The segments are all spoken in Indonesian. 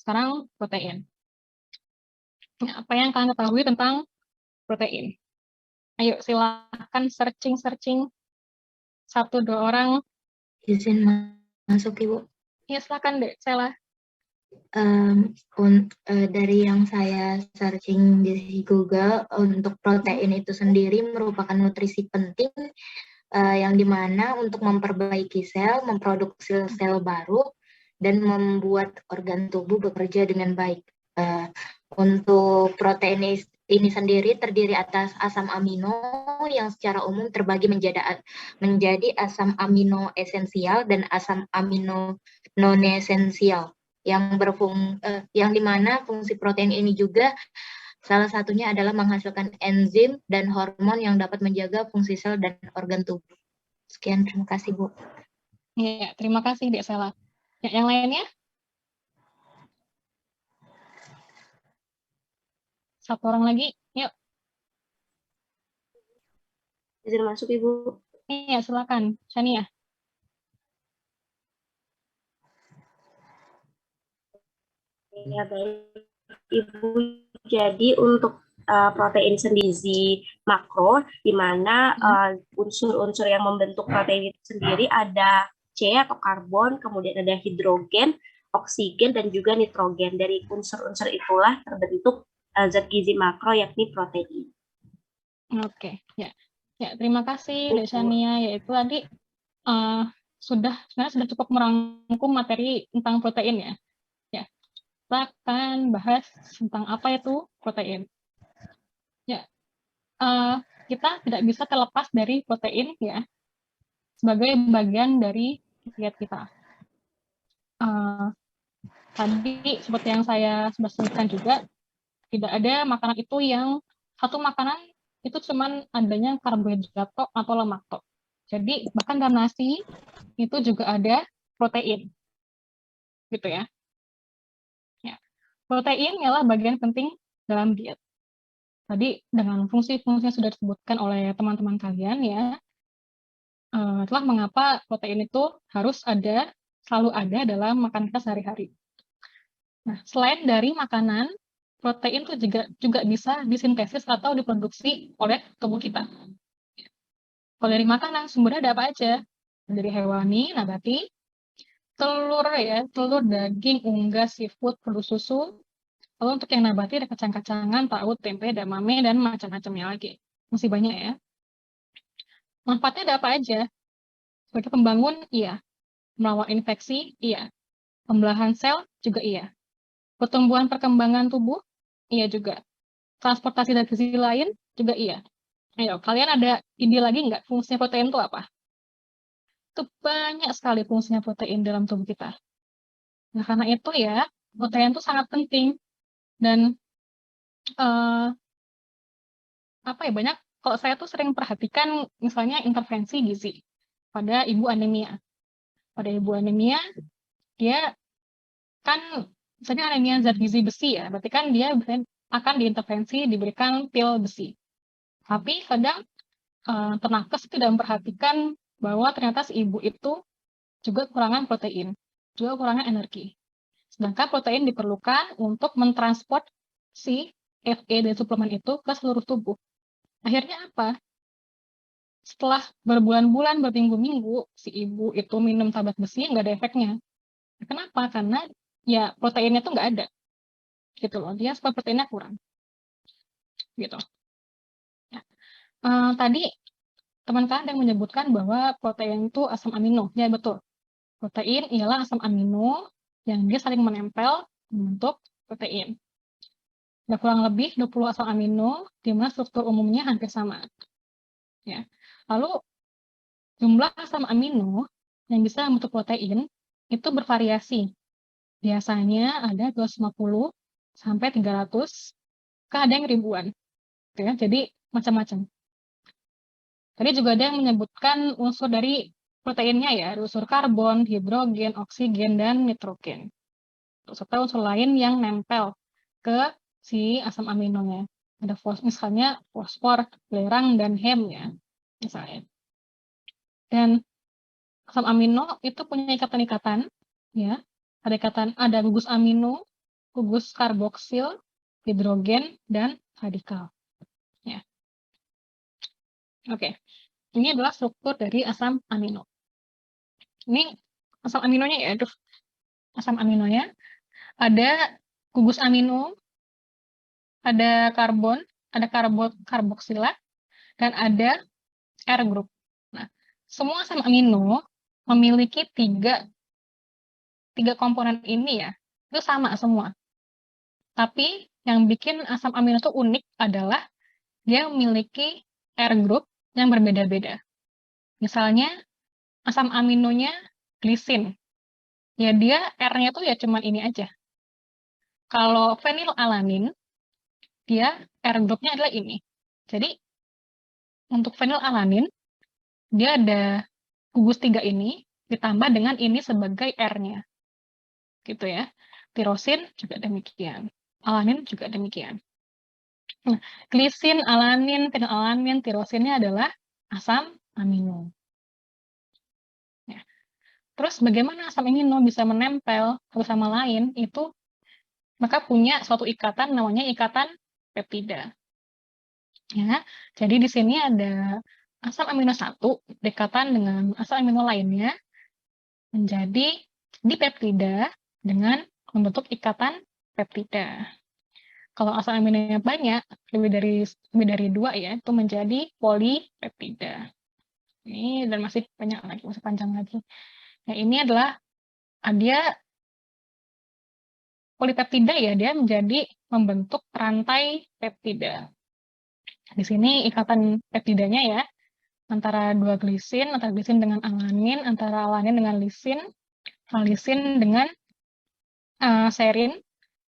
Sekarang protein. Nah, apa yang kalian ketahui tentang protein? Ayo silahkan searching 1-2 orang. Izin masuk, Ibu. Ya silakan deh, Sela. Dari yang saya searching di Google, untuk protein itu sendiri merupakan nutrisi penting yang dimana untuk memperbaiki sel, memproduksi sel baru, dan membuat organ tubuh bekerja dengan baik. Untuk protein ini sendiri terdiri atas asam amino yang secara umum terbagi menjadi asam amino esensial dan asam amino non-esensial yang dimana fungsi protein ini juga salah satunya adalah menghasilkan enzim dan hormon yang dapat menjaga fungsi sel dan organ tubuh. Sekian, terima kasih, Bu. Ya, terima kasih Dek Sela. Ya, yang lainnya? Satu orang lagi, yuk. Izin masuk, Ibu. Iya, silakan, Shania. Ya, baik, Ibu. Jadi untuk protein sendiri makro, di mana unsur-unsur yang membentuk protein itu sendiri ada C atau karbon, kemudian ada hidrogen, oksigen, dan juga nitrogen. Dari unsur-unsur itulah terbentuk zat gizi makro, yakni protein. Oke, ya. Ya, terima kasih Dek Shania. Yaitu tadi sebenarnya sudah cukup merangkum materi tentang protein ya. Ya, kita akan bahas tentang apa itu protein. Ya, kita tidak bisa terlepas dari protein ya sebagai bagian dari diet kita. Tadi seperti yang saya sudah sebutkan juga, tidak ada makanan itu yang satu makanan itu cuman adanya karbohidrat atau lemak tok. Jadi bahkan dalam nasi itu juga ada protein, gitu ya. Ya. Protein ialah bagian penting dalam diet. Tadi dengan fungsi-fungsi yang sudah disebutkan oleh teman-teman kalian ya, itulah mengapa protein itu harus ada, selalu ada dalam makan kita sehari-hari. Nah, selain dari makanan, protein itu juga bisa disintesis atau diproduksi oleh tubuh kita. Kalau dari makanan, sumbernya ada apa aja? Dari hewani, nabati, telur ya, telur, daging, unggas, seafood, produk susu. Lalu untuk yang nabati ada kacang-kacangan, tahu, tempe, edamame, dan macam-macamnya lagi. Masih banyak ya. Manfaatnya ada apa aja? Sebagai pembangun, iya. Melawan infeksi, iya. Pembelahan sel, juga iya. Pertumbuhan perkembangan tubuh, iya juga. Transportasi dan gizi lain, juga iya. Ayo, kalian ada ide lagi nggak fungsinya protein itu apa? Itu banyak sekali fungsinya protein dalam tubuh kita. Nah, karena itu ya, protein itu sangat penting. Dan banyak, kalau saya tuh sering perhatikan misalnya intervensi gizi pada ibu anemia. Pada ibu anemia, dia kan misalnya anemia zat gizi besi ya, berarti kan dia akan diintervensi, diberikan pil besi. Tapi kadang tenaga tidak memperhatikan bahwa ternyata si ibu itu juga kekurangan protein, juga kekurangan energi. Sedangkan protein diperlukan untuk mentransport si Fe dan suplemen itu ke seluruh tubuh. Akhirnya apa? Setelah berbulan-bulan, berminggu-minggu, si ibu itu minum tablet besi, nggak ada efeknya. Kenapa? Karena ya proteinnya tuh nggak ada. Gitu loh, dia spike proteinnya kurang. Gitu. Ya. Tadi teman kalian yang menyebutkan bahwa protein itu asam amino. Ya, betul. Protein ialah asam amino yang dia saling menempel membentuk protein. Ada kurang lebih 20 asam amino, di mana struktur umumnya hampir sama. Ya. Lalu, jumlah asam amino yang bisa membentuk protein itu bervariasi. Biasanya ada 250 sampai 300, ada yang ribuan. Ya. Jadi, macam-macam. Tadi juga ada yang menyebutkan unsur dari proteinnya ya, unsur karbon, hidrogen, oksigen, dan nitrogen. Serta unsur lain yang nempel ke si asam aminonya. Ada misalnya fosfor, belerang, dan hem ya, misalnya. Dan asam amino itu punya ikatan-ikatan, ya. Ada gugus amino gugus karboksil, hidrogen, dan radikal. Ya. Oke, ini adalah struktur dari asam amino. Ini asam aminonya ya, aduh. Asam aminonya ada gugus amino, ada karbon, ada karboksila, dan ada R group. Nah, semua asam amino memiliki tiga komponen ini ya, itu sama semua. Tapi yang bikin asam amino itu unik adalah dia memiliki R group yang berbeda-beda. Misalnya asam aminonya glisin, ya dia R-nya tuh ya cuman ini aja. Kalau fenilalanin, dia R grupnya adalah ini. Jadi untuk fenilalanin, dia ada gugus 3 ini ditambah dengan ini sebagai R-nya. Gitu ya. Tirosin juga demikian. Alanin juga demikian. Nah, glisin, alanin, fenilalanin, tirosinnya adalah asam amino. Ya. Terus bagaimana asam amino bisa menempel satu sama lain? Itu maka punya suatu ikatan namanya ikatan peptida. Ya, jadi di sini ada asam amino 1 dekatan dengan asam amino lainnya menjadi dipeptida dengan membentuk ikatan peptida. Kalau asam aminonya banyak, lebih dari 2 ya, itu menjadi polipeptida. Ini dan masih banyak lagi, masih panjang lagi. Nah, ini adalah dia polipeptida ya, dia menjadi membentuk rantai peptida. Di sini ikatan peptidanya ya, antara dua glisin, antara glisin dengan alanin, antara alanin dengan lisin dengan serin.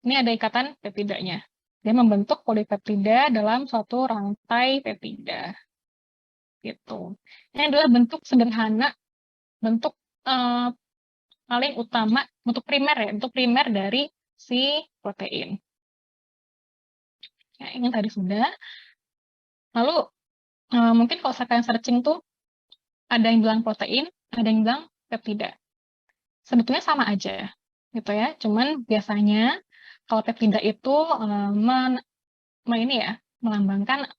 Ini ada ikatan peptidanya. Dia membentuk polipeptida dalam suatu rantai peptida. Gitu. Ini adalah bentuk sederhana, bentuk paling utama, bentuk primer ya, bentuk primer dari si protein. Ya, ini tadi sudah. Lalu mungkin kalau kalian searching tuh ada yang bilang protein, ada yang bilang peptida. Sebetulnya sama aja, gitu ya. Cuman biasanya kalau peptida itu melambangkan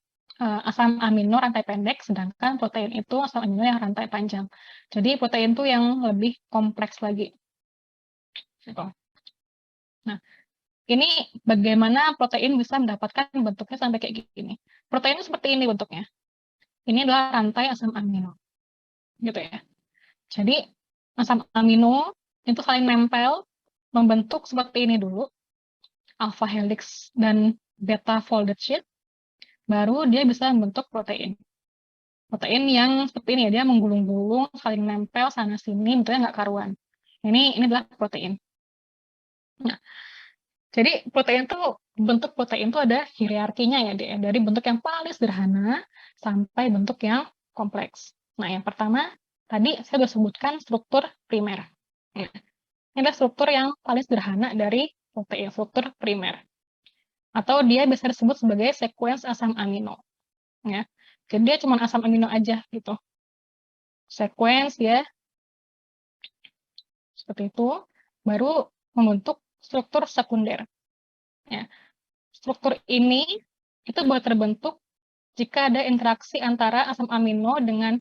asam amino rantai pendek, sedangkan protein itu asam amino yang rantai panjang. Jadi protein itu yang lebih kompleks lagi. Gitu. Nah, ini bagaimana protein bisa mendapatkan bentuknya sampai kayak gini. Protein itu seperti ini bentuknya. Ini adalah rantai asam amino. Gitu ya. Jadi asam amino itu saling nempel, membentuk seperti ini dulu, alpha helix dan beta folded sheet, baru dia bisa membentuk protein. Protein yang seperti ini ya, dia menggulung-gulung, saling nempel sana-sini, bentuknya nggak karuan. Ini adalah protein. Nah, jadi protein itu, bentuk protein itu ada hierarkinya ya, dari bentuk yang paling sederhana sampai bentuk yang kompleks. Nah, yang pertama, tadi saya sudah sebutkan struktur primer. Ya. Ini adalah struktur yang paling sederhana dari protein, struktur primer. Atau dia bisa disebut sebagai sequence asam amino. Ya. Jadi dia cuma asam amino aja gitu. Sequence ya, seperti itu, baru membentuk struktur sekunder. Ya. Struktur ini itu baru terbentuk jika ada interaksi antara asam amino dengan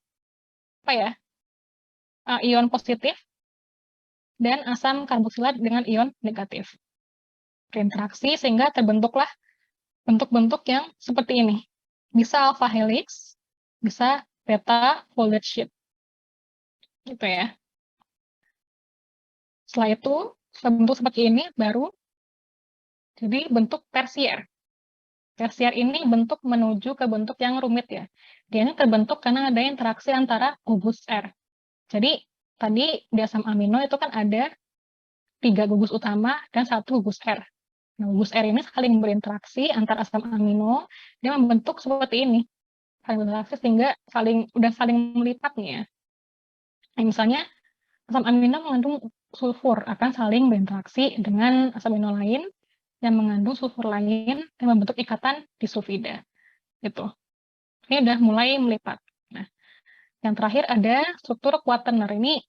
ion positif dan asam karboksilat dengan ion negatif. Berinteraksi sehingga terbentuklah bentuk-bentuk yang seperti ini. Bisa alpha helix, bisa beta folded sheet. Gitu ya. Setelah itu, bentuk seperti ini baru jadi bentuk tersier. Tersier ini bentuk menuju ke bentuk yang rumit ya. Dia ini terbentuk karena ada interaksi antara gugus R. Jadi tadi di asam amino itu kan ada 3 gugus utama dan 1 gugus R. Nah, gugus R ini saling berinteraksi antara asam amino, dia membentuk seperti ini. Saling berinteraksi sehingga udah saling melipat nih ya. Nah, misalnya asam amino mengandung sulfur akan saling berinteraksi dengan asam amino lain yang mengandung sulfur lain dan membentuk ikatan disulfida. Gitu. Ini udah mulai melipat. Nah, yang terakhir ada struktur quaterner. Ini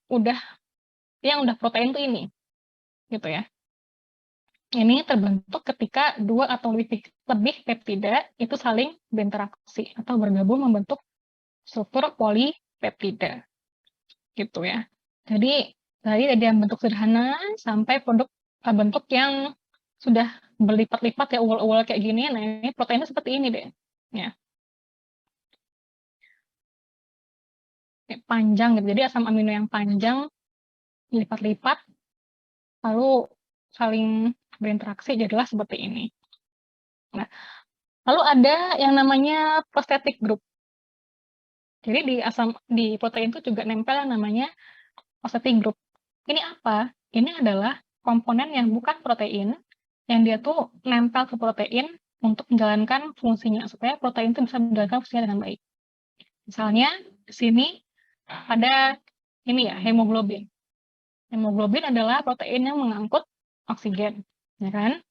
yang udah protein tuh ini. Gitu ya. Ini terbentuk ketika dua atau lebih peptida itu saling berinteraksi atau bergabung membentuk struktur polipeptida. Gitu ya. Jadi dari yang bentuk sederhana sampai bentuk yang sudah berlipat-lipat ya, uwal-uwal kayak gini. Nah, ini proteinnya seperti ini deh. Ya. Kayak panjang gitu. Jadi asam amino yang panjang lipat-lipat lalu saling berinteraksi jadilah seperti ini. Nah, lalu ada yang namanya prosthetic group. Jadi di protein itu juga nempel yang namanya prosthetic group. Ini apa? Ini adalah komponen yang bukan protein, yang dia tuh nempel ke protein untuk menjalankan fungsinya, supaya protein itu bisa menjalankan fungsinya dengan baik. Misalnya, di sini ada ini ya, hemoglobin. Hemoglobin adalah protein yang mengangkut oksigen, ya kan?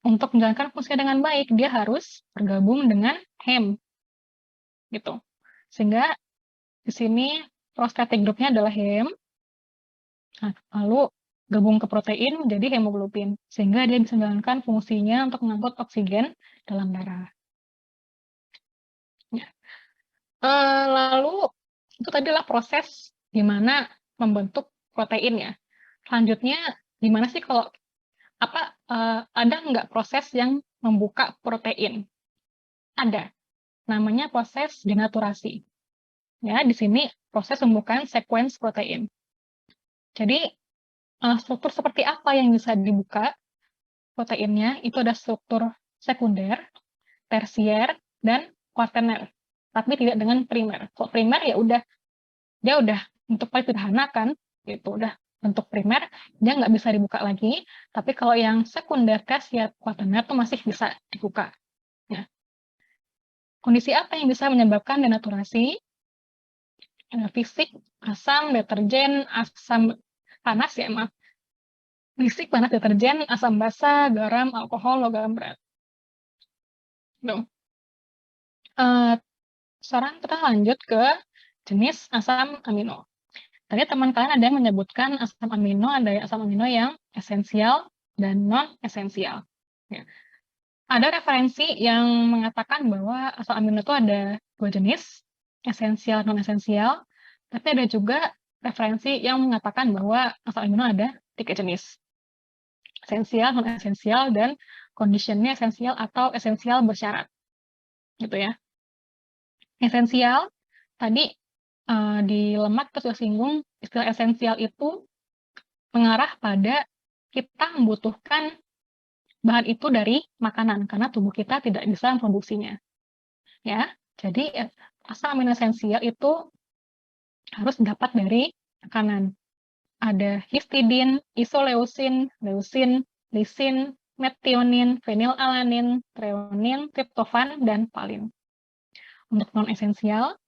Untuk menjalankan fungsinya dengan baik, dia harus bergabung dengan hem, gitu. Sehingga di sini prosthetic group-nya adalah hem, nah, lalu gabung ke protein menjadi hemoglobin, sehingga dia bisa menjalankan fungsinya untuk mengangkut oksigen dalam darah. Ya. Lalu itu tadilah proses gimana membentuk protein ya. Selanjutnya gimana sih kalau ada nggak proses yang membuka protein? Ada, namanya proses denaturasi. Ya, di sini proses pembukaan sequence protein. Jadi struktur seperti apa yang bisa dibuka proteinnya? Itu ada struktur sekunder, tersier, dan kuaterner. Tapi tidak dengan primer. Kalau primer ya udah, dia udah untuk paling sederhana kan, gitu udah bentuk primer, dia nggak bisa dibuka lagi. Tapi kalau yang sekunder, tersier, kuaterner itu masih bisa dibuka. Ya. Kondisi apa yang bisa menyebabkan denaturasi? Fisik, asam, deterjen, asam panas ya, maaf. Fisik, panas, deterjen, asam basa, garam, alkohol, logam berat. Tuh. Sekarang kita lanjut ke jenis asam amino. Tadi teman kalian ada yang menyebutkan asam amino, ada asam amino yang esensial dan non-esensial. Ya. Ada referensi yang mengatakan bahwa asam amino itu ada dua jenis, esensial, non-esensial, tapi ada juga referensi yang mengatakan bahwa asam amino ada tiga jenis, esensial, non-esensial, dan conditionnya esensial atau esensial bersyarat. Gitu ya. Esensial, tadi di lemak kita sudah singgung, istilah esensial itu mengarah pada kita membutuhkan bahan itu dari makanan, karena tubuh kita tidak bisa memproduksinya. Ya, jadi asam amino esensial itu harus dapat dari makanan. Ada histidin, isoleusin, leusin, lisin, metionin, fenilalanin, treonin, triptofan, dan valin. Untuk non-esensial,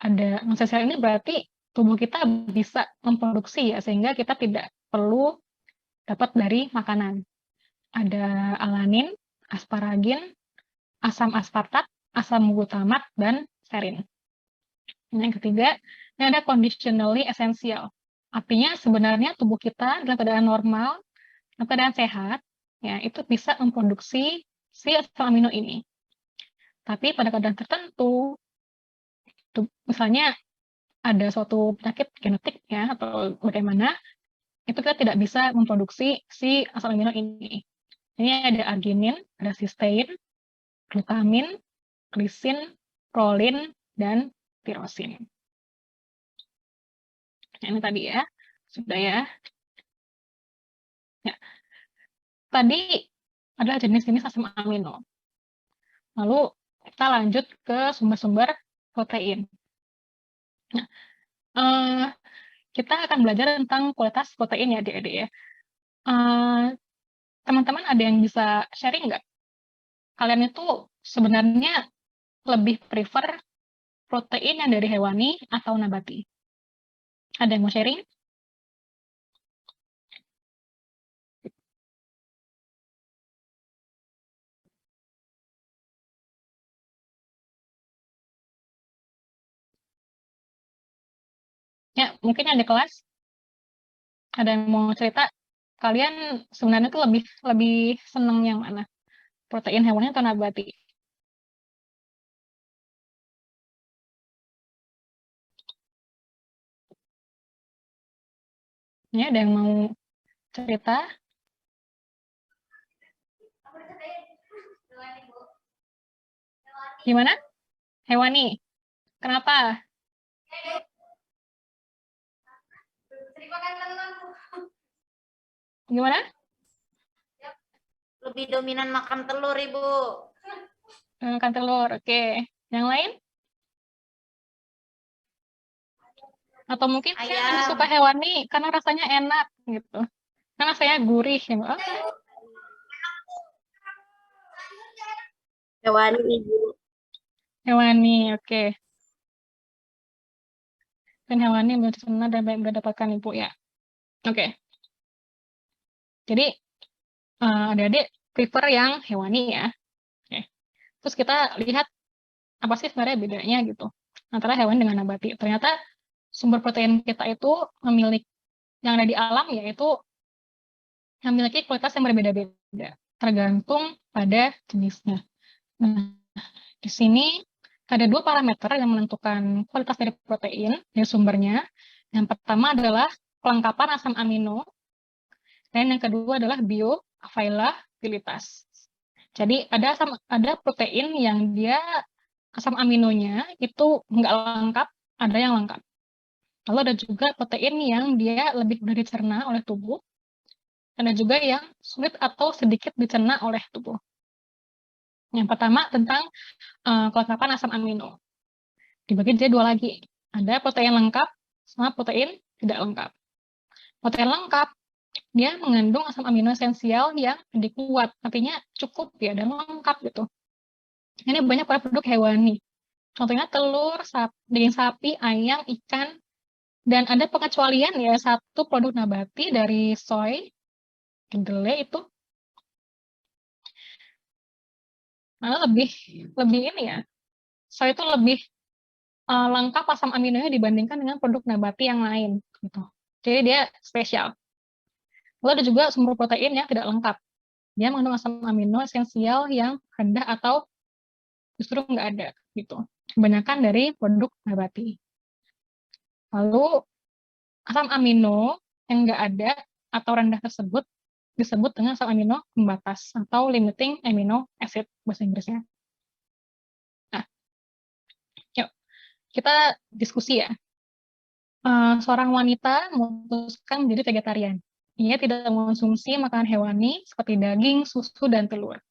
ada non-esensial ini berarti tubuh kita bisa memproduksi ya, sehingga kita tidak perlu dapat dari makanan. Ada alanin, asparagin, asam aspartat, asam glutamat, dan serin. Yang ketiga, ini ada conditionally essential. Artinya sebenarnya tubuh kita dalam keadaan normal, dalam keadaan sehat, ya itu bisa memproduksi si asam amino ini. Tapi pada keadaan tertentu, misalnya ada suatu penyakit genetik ya atau bagaimana, itu kita tidak bisa memproduksi si asam amino ini. Ini ada arginin, ada cysteine, glutamin, glisin, prolin, dan tirosin. Nah, ini tadi ya, sudah ya. Ya. Tadi adalah jenis-jenis asam amino. Lalu kita lanjut ke sumber-sumber protein. Nah, kita akan belajar tentang kualitas protein ya, adik-adik ya. Teman-teman ada yang bisa sharing nggak? Kalian itu sebenarnya lebih prefer protein yang dari hewani atau nabati? Ada yang mau sharing? Ya, mungkin yang di kelas ada yang mau cerita kalian sebenarnya tuh lebih seneng yang mana? Protein hewani atau nabati? Ya, ada yang mau cerita? Gimana? Hewani. Kenapa? Gimana? Lebih dominan makan telur, Ibu. Makan telur. Oke. Yang lain? Atau mungkin kalian lebih suka Ayam. hewani karena rasanya enak gitu. Karena rasanya gurih. Ya. Oke. Hewani, Ibu. Hewani, oke. Dan hewani belum pernah dan mendapatkan ibu ya. Oke. Jadi adik-adik prefer yang hewani ya. Oke. Terus kita lihat apa sih sebenarnya bedanya gitu antara hewan dengan nabati. Ternyata sumber protein kita itu memiliki yang ada di alam yaitu memiliki kualitas yang berbeda-beda tergantung pada jenisnya. Nah, di sini ada dua parameter yang menentukan kualitas dari protein dari sumbernya. Yang pertama adalah kelengkapan asam amino, dan yang kedua adalah bioavailabilitas. Jadi ada protein yang dia asam aminonya itu nggak lengkap, ada yang lengkap. Lalu ada juga protein yang dia lebih mudah dicerna oleh tubuh, dan ada juga yang sulit atau sedikit dicerna oleh tubuh. Yang pertama tentang kelengkapan asam amino. Dibagi jadi dua lagi. Ada protein lengkap sama protein tidak lengkap. Protein lengkap, dia mengandung asam amino esensial yang lebih kuat, artinya cukup ya dan lengkap gitu. Ini banyak pada produk hewani. Contohnya telur, daging sapi, ayam, ikan, dan ada pengecualian ya satu produk nabati dari soy, kedelai itu. Nah, lebih ini ya. Soy itu lebih lengkap asam aminonya dibandingkan dengan produk nabati yang lain gitu. Jadi dia spesial. Lalu ada juga sumber protein yang tidak lengkap. Dia mengandung asam amino esensial yang rendah atau justru nggak ada gitu. Kebanyakan dari produk nabati. Lalu asam amino yang nggak ada atau rendah tersebut disebut dengan asam amino pembatas atau limiting amino acid bahasa Inggrisnya. Nah, yuk kita diskusi ya. Seorang wanita memutuskan menjadi vegetarian. Ia tidak mengonsumsi makanan hewani seperti daging, susu, dan telur.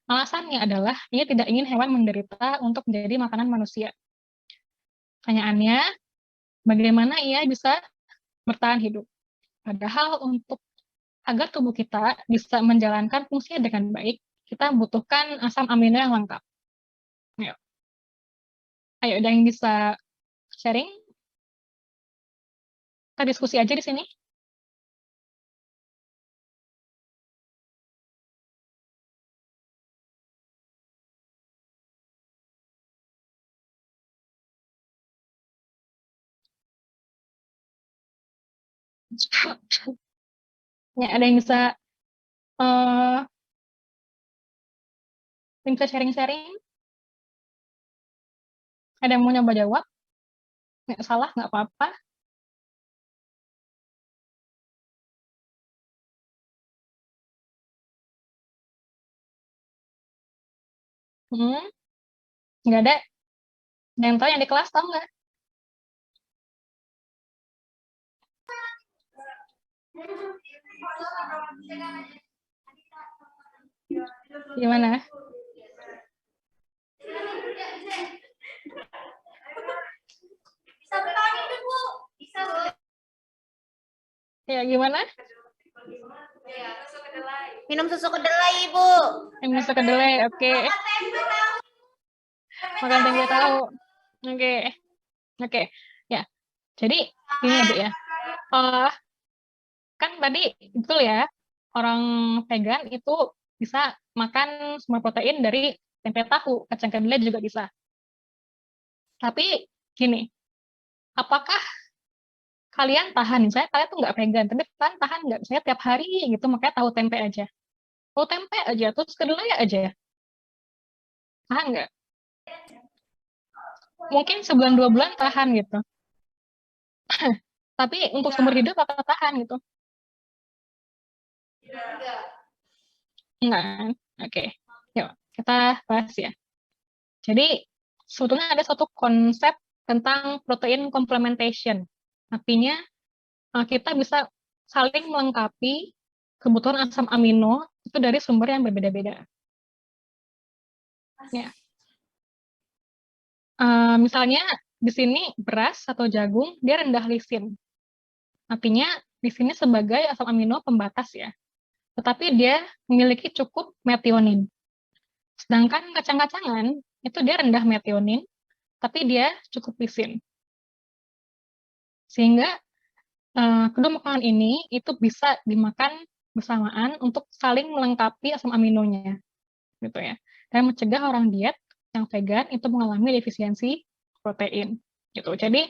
Alasannya adalah ia tidak ingin hewan menderita untuk menjadi makanan manusia. Pertanyaannya, bagaimana ia bisa bertahan hidup? Padahal agar tubuh kita bisa menjalankan fungsinya dengan baik, kita membutuhkan asam amino yang lengkap. Ayo, ada yang bisa sharing? Kita diskusi aja di sini. Ya, ada yang bisa sharing-sharing? Ada yang mau nyoba jawab? Nggak salah, nggak apa-apa. Nggak ada. Yang tahu yang di kelas tahu nggak? Gimana? Ya, gimana? Minum susu kedelai, Ibu. Minum susu kedelai, oke. Makan tempe tahu. Oke. Oke. Ya. Jadi, ini Adik ya. Kan tadi betul ya, orang vegan itu bisa makan semua protein dari tempe tahu, kacang kedelai juga bisa. Tapi gini, apakah kalian tahan, misalnya kalian tuh nggak vegan, tapi kalian tahan nggak, misalnya tiap hari gitu, makanya tahu tempe aja. Tahu tempe aja, terus kedelai aja. Tahan nggak? Mungkin sebulan 2 bulan tahan gitu. Tapi untuk seumur hidup apakah tahan gitu? Enggak kan? Oke. Yuk, kita bahas ya. Jadi, sebetulnya ada satu konsep tentang protein complementation. Artinya, kita bisa saling melengkapi kebutuhan asam amino itu dari sumber yang berbeda-beda. Ya. Misalnya di sini beras atau jagung dia rendah lisin. Artinya di sini sebagai asam amino pembatas ya. Tetapi dia memiliki cukup metionin. Sedangkan kacang-kacangan itu dia rendah metionin, tapi dia cukup lisin. Sehingga kedua makanan ini itu bisa dimakan bersamaan untuk saling melengkapi asam aminonya, gitu ya. Dan mencegah orang diet yang vegan itu mengalami defisiensi protein, gitu. Jadi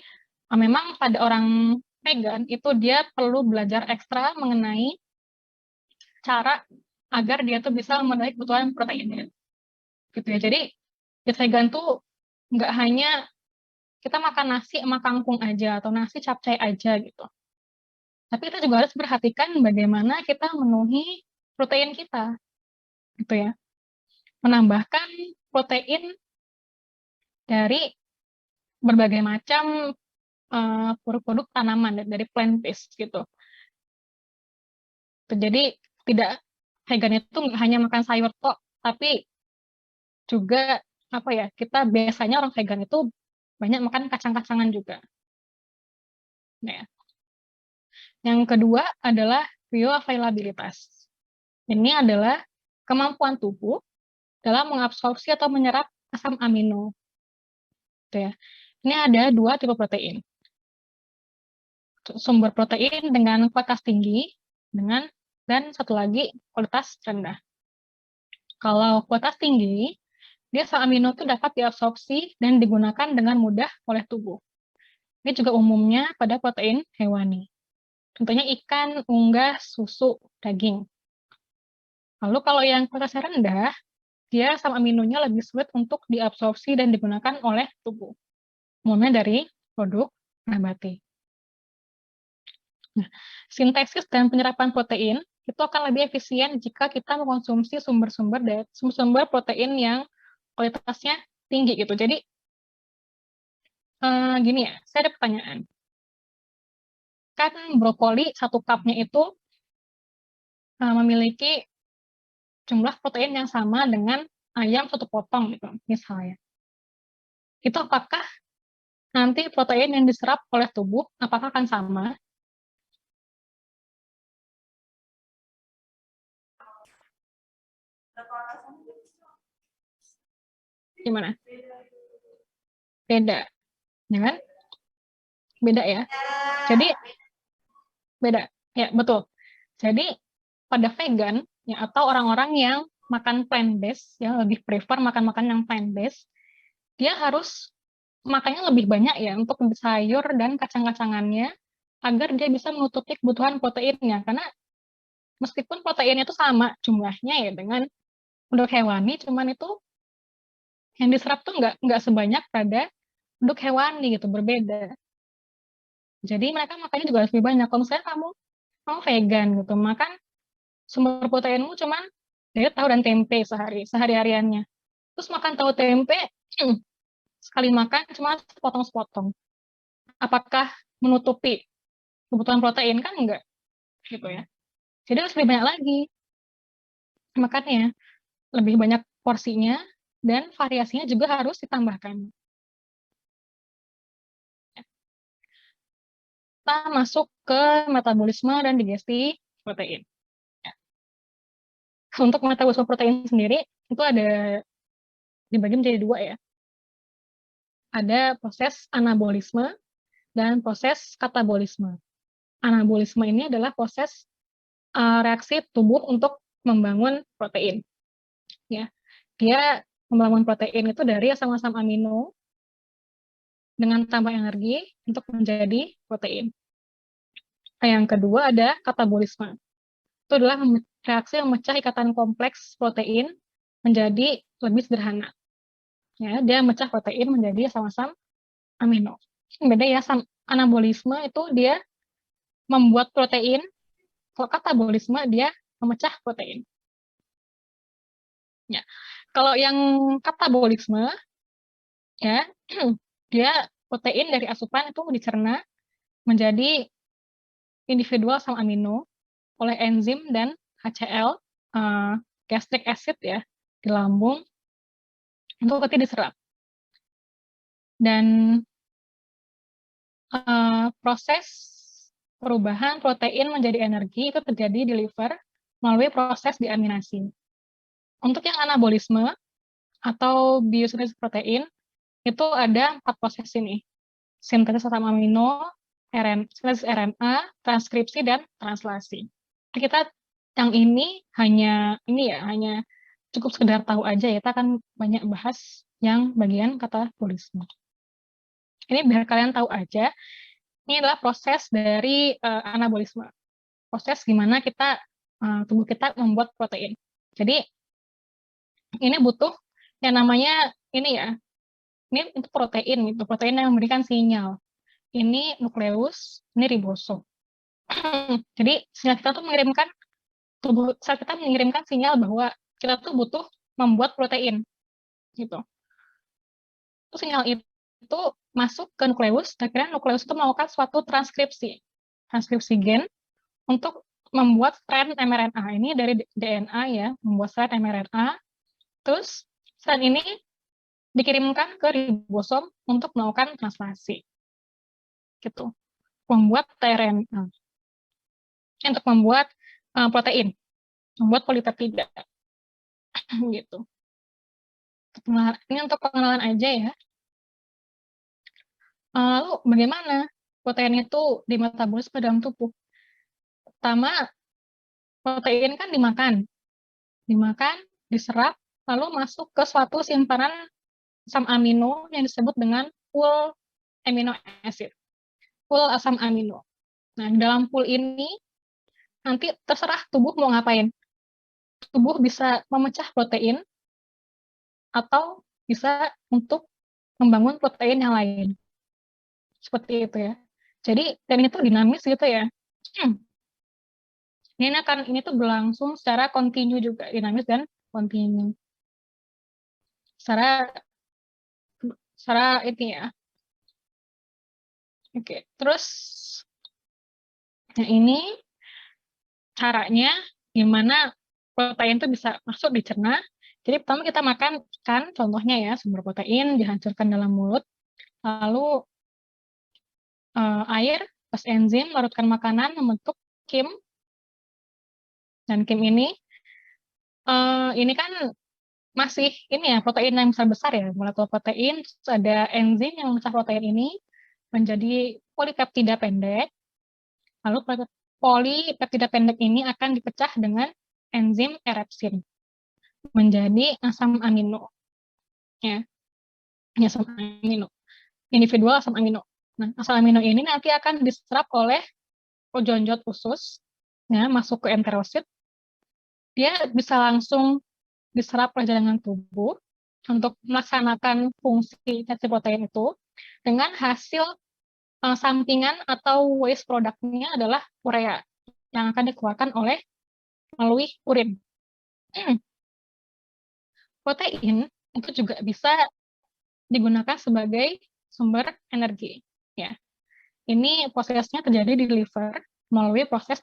memang pada orang vegan itu dia perlu belajar ekstra mengenai cara agar dia tuh bisa memenuhi kebutuhan proteinnya, gitu ya. Jadi diet vegan tuh nggak hanya kita makan nasi sama kangkung aja atau nasi capcay aja gitu. Tapi kita juga harus perhatikan bagaimana kita memenuhi protein kita, gitu ya. Menambahkan protein dari berbagai macam produk-produk tanaman dari plant-based gitu. Jadi tidak vegan itu nggak hanya makan sayur tok, tapi juga apa ya, kita biasanya orang vegan itu banyak makan kacang-kacangan juga. Nah, yang kedua adalah bioavailabilitas. Ini adalah kemampuan tubuh dalam mengabsorpsi atau menyerap asam amino. Gitu ya. Ini ada 2 tipe protein. Sumber protein dengan kualitas tinggi dan satu lagi kualitas rendah. Kalau kualitas tinggi, dia asam amino itu dapat diabsorpsi dan digunakan dengan mudah oleh tubuh. Ini juga umumnya pada protein hewani. Contohnya ikan, unggas, susu, daging. Lalu kalau yang kualitasnya rendah, dia asam aminonya lebih sulit untuk diabsorpsi dan digunakan oleh tubuh. Umumnya dari produk nabati. Nah, sintesis dan penyerapan protein itu akan lebih efisien jika kita mengkonsumsi sumber-sumber protein yang kualitasnya tinggi gitu. Jadi gini ya, saya ada pertanyaan. Kan brokoli 1 cupnya itu memiliki jumlah protein yang sama dengan ayam 1 potong gitu, misalnya. Itu apakah nanti protein yang diserap oleh tubuh apakah akan sama? Gimana? Beda, ya kan? Beda ya. Jadi beda, ya betul. Jadi pada vegan ya atau orang-orang yang makan plant-based, ya lebih prefer makan yang plant-based, dia harus makannya lebih banyak ya untuk sayur dan kacang-kacangannya agar dia bisa menutupi kebutuhan proteinnya. Karena meskipun proteinnya itu sama jumlahnya ya dengan produk hewani, cuman itu yang diserap tuh nggak sebanyak pada produk hewani gitu, berbeda. Jadi mereka makannya juga harus lebih banyak. Kalau misalnya kamu vegan gitu, makan sumber proteinmu cuman dari tahu dan tempe sehari-hariannya. Terus makan tahu tempe, sekali makan cuma sepotong-sepotong. Apakah menutupi kebutuhan protein? Kan enggak, gitu ya. Jadi harus lebih banyak lagi. Makanya lebih banyak porsinya dan variasinya juga harus ditambahkan. Kita masuk ke metabolisme dan digesti protein. Untuk metabolisme protein sendiri itu ada dibagi menjadi 2 ya. Ada proses anabolisme dan proses katabolisme. Anabolisme ini adalah proses reaksi tubuh untuk membangun protein. Ya, dia membangun protein itu dari asam-asam amino dengan tambah energi untuk menjadi protein. Yang kedua ada katabolisme. Itu adalah reaksi memecah ikatan kompleks protein menjadi lebih sederhana. Ya, dia memecah protein menjadi asam-asam amino. Beda ya, anabolisme itu dia membuat protein, kalau katabolisme dia memecah protein. Ya. Kalau yang katabolisme, ya, dia protein dari asupan itu dicerna menjadi individual asam amino oleh enzim dan HCl, gastric acid ya, di lambung, itu ketika diserap. Dan proses perubahan protein menjadi energi itu terjadi di liver melalui proses deaminasi. Untuk yang anabolisme atau biosintesis protein, itu ada 4 proses ini. Sintesis asam amino, sintesis RNA, transkripsi, dan translasi. Kita yang ini hanya cukup sekedar tahu aja ya, kita akan banyak bahas yang bagian katabolisme. Ini biar kalian tahu aja, ini adalah proses dari anabolisme. Proses gimana kita tubuh kita membuat protein. Jadi ini butuh yang namanya ini ya. Ini itu protein yang memberikan sinyal. Ini nukleus, ini ribosom. Jadi sinyal kita tuh mengirimkan saat kita mengirimkan sinyal bahwa kita tuh butuh membuat protein gitu. Terus sinyal itu masuk ke nukleus, akhirnya nukleus itu melakukan suatu transkripsi gen untuk membuat strand mRNA. Ini dari DNA ya, membuat strand mRNA. Terus strand ini dikirimkan ke ribosom untuk melakukan translasi. Gitu. Membuat tRNA. Untuk membuat protein. Membuat polipeptida. Gitu. Ini untuk pengenalan aja ya. Lalu bagaimana protein itu dimetabolisme dalam tubuh? Pertama, protein kan dimakan, diserap, lalu masuk ke suatu simpanan asam amino yang disebut dengan pool amino acid, pool asam amino. Nah, dalam pool ini nanti terserah tubuh mau ngapain. Tubuh bisa memecah protein atau bisa untuk membangun protein yang lain. Seperti itu ya. Jadi, dan itu dinamis gitu ya. Ini tuh berlangsung secara kontinu juga, dinamis dan kontinu. Secara ini ya. Oke, terus nah ini caranya gimana protein itu bisa masuk dicerna. Jadi pertama kita makan ikan, contohnya ya, sumber protein dihancurkan dalam mulut, lalu air plus enzim larutkan makanan membentuk kim. Dan kim ini kan masih ini ya, protein yang besar ya, molekul protein, terus ada enzim yang memecah protein ini menjadi polipeptida pendek. Lalu polipeptida pendek ini akan dipecah dengan enzim erepsin menjadi asam amino. Ya. Asam amino. Individual asam amino. Nah, asam amino ini nanti akan diserap oleh projonjot usus, ya, masuk ke enterosit. Dia bisa langsung diserap oleh jaringan tubuh untuk melaksanakan fungsi sensi protein itu, dengan hasil sampingan atau waste produknya adalah urea yang akan dikeluarkan melalui urin. Protein itu juga bisa digunakan sebagai sumber energi. Ya, ini prosesnya terjadi di liver melalui proses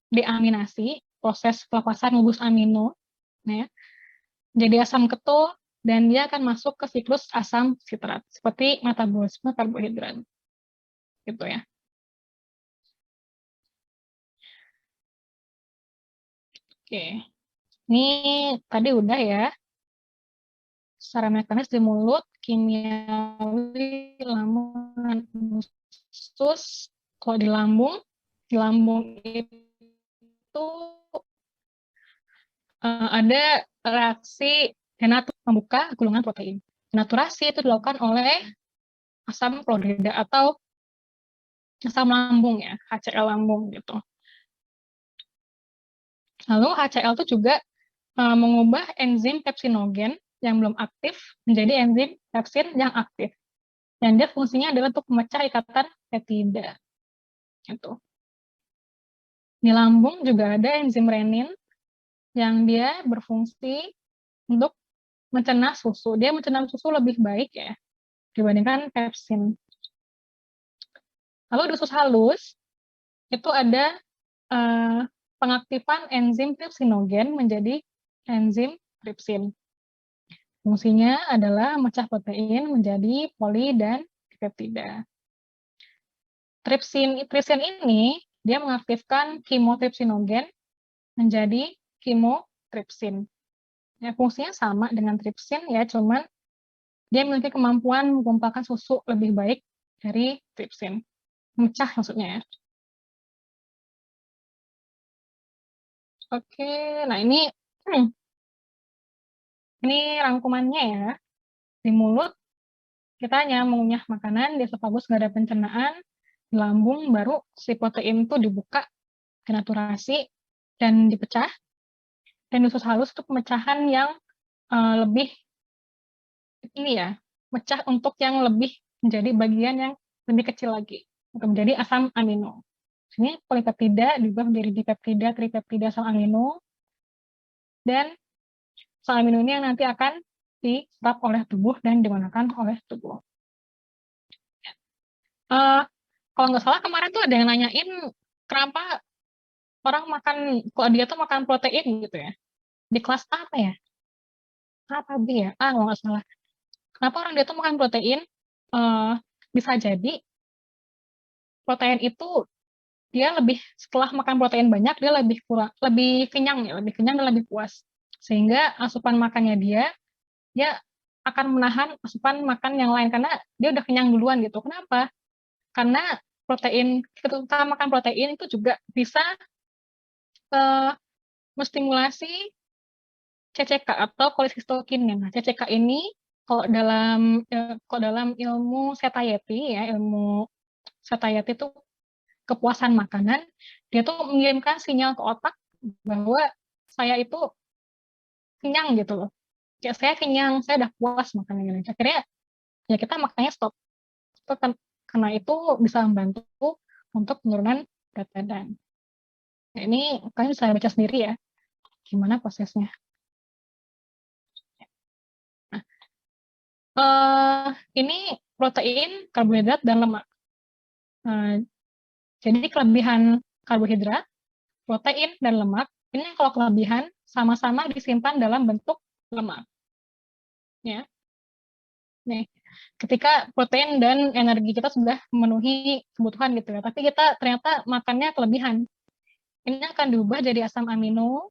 deaminasi, proses pelepasan gugus amino, ya, jadi asam ketul, dan dia akan masuk ke siklus asam sitrat seperti metabolisme karbohidrat, gitu ya. Oke, ini tadi udah ya. Secara mekanis di mulut, kimiawi, lamunan usus. Kalau di lambung itu ada reaksi denatur membuka gulungan protein. Denaturasi itu dilakukan oleh asam klorida atau asam lambung ya, HCl lambung gitu. Lalu HCl itu juga mengubah enzim pepsinogen yang belum aktif menjadi enzim pepsin yang aktif. Dan dia fungsinya adalah untuk memecah ikatan peptida. Gitu. Di lambung juga ada enzim renin yang dia berfungsi untuk mencerna susu. Dia mencerna susu lebih baik ya dibandingkan pepsin. Lalu di usus halus itu ada pengaktifan enzim trypsinogen menjadi enzim tripsin. Fungsinya adalah memecah protein menjadi poli dan dipeptida. Tripsin ini dia mengaktifkan kimotripsinogen menjadi kimotripsin. Ya, fungsinya sama dengan tripsin ya, cuman dia memiliki kemampuan mengumpulkan susu lebih baik dari tripsin. Memecah maksudnya ya. Oke, nah ini rangkumannya ya. Di mulut kita hanya mengunyah makanan, di esofagus nggak ada pencernaan, di lambung baru si protein itu dibuka, denaturasi, dan dipecah. Dan usus halus itu pemecahan yang lebih ini ya, pecah untuk yang lebih menjadi bagian yang lebih kecil lagi, untuk menjadi asam amino. Sini polipeptida diubah menjadi dipeptida, tripeptida asam amino, dan asam amino ini yang nanti akan diserap oleh tubuh dan digunakan oleh tubuh. Kalau nggak salah kemarin tuh ada yang nanyain kenapa orang makan, kok dia tuh makan protein gitu ya. Di kelas A apa ya? Apa B ya? Kalau nggak salah. Kenapa orang dia tuh makan protein? Bisa jadi protein itu dia lebih, setelah makan protein banyak dia lebih kenyang ya, lebih kenyang dan lebih puas. Sehingga asupan makannya dia akan menahan asupan makan yang lain karena dia udah kenyang duluan gitu. Kenapa? Karena protein, ketika makan protein itu juga bisa menstimulasi CCK atau kolesistokin. Nah, CCK ini kalau dalam ilmu satiety ya, ilmu satiety itu kepuasan makanan, dia tuh mengirimkan sinyal ke otak bahwa saya itu kenyang gitu loh. Ya, saya kenyang, saya udah puas makan ini. Akhirnya ya kita makannya stop. Karena itu bisa membantu untuk penurunan berat badan. Nah, ini kalian bisa baca sendiri ya, gimana prosesnya. Ini protein, karbohidrat, dan lemak. Jadi kelebihan karbohidrat, protein, dan lemak, ini kalau kelebihan sama-sama disimpan dalam bentuk lemak. Ya. Nih, ketika protein dan energi kita sudah memenuhi kebutuhan gitu ya, tapi kita ternyata makannya kelebihan. Ini akan diubah jadi asam amino,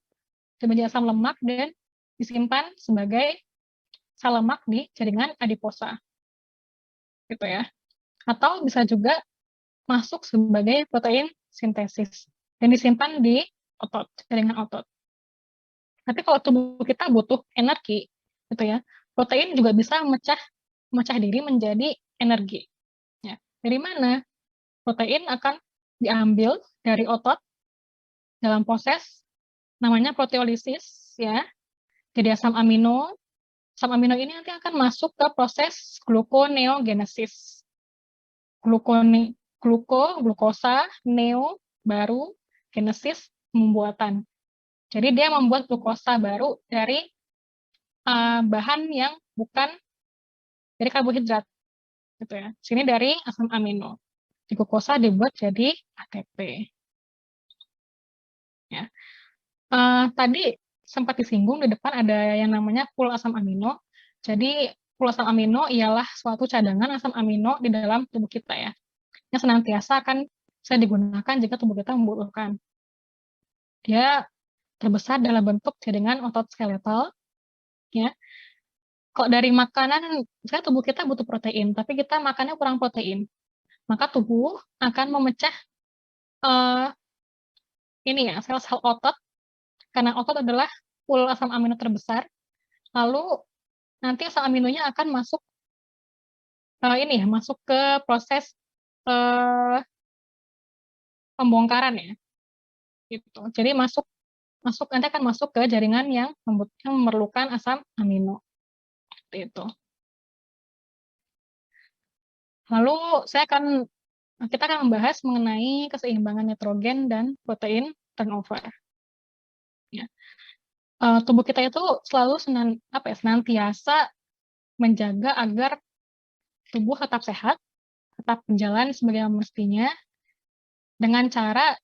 menjadi asam lemak, dan disimpan sebagai sel lemak di jaringan adiposa. Gitu ya. Atau bisa juga masuk sebagai protein sintesis dan disimpan di otot, jaringan otot. Tapi kalau tubuh kita butuh energi, gitu ya, protein juga bisa memecah diri menjadi energi. Ya. Dari mana? Protein akan diambil dari otot dalam proses namanya proteolisis, ya. Jadi asam amino. Asam amino ini nanti akan masuk ke proses gluconeogenesis. Glukosa, neo, baru, genesis, pembuatan. Jadi dia membuat glukosa baru dari bahan yang bukan dari karbohidrat. Gitu ya. Sini dari asam amino. Di glukosa dibuat jadi ATP. Ya. Tadi sempat disinggung di depan ada yang namanya pool asam amino. Jadi pool asam amino ialah suatu cadangan asam amino di dalam tubuh kita ya. Yang senantiasa akan bisa digunakan jika tubuh kita membutuhkan. Dia terbesar dalam bentuk jaringan otot skeletal. Ya. Kok dari makanan, misalnya tubuh kita butuh protein, tapi kita makannya kurang protein. Maka tubuh akan memecah ini ya, sel-sel otot, karena otot adalah pool asam amino terbesar. Lalu nanti asam aminonya akan masuk masuk ke proses pembongkaran ya. Gitu. Jadi nanti akan masuk ke jaringan yang memerlukan asam amino. Seperti itu. Lalu kita akan membahas mengenai keseimbangan nitrogen dan protein turnover. Ya. Tubuh kita itu selalu senantiasa menjaga agar tubuh tetap sehat, tetap berjalan sebagaimana mestinya, dengan cara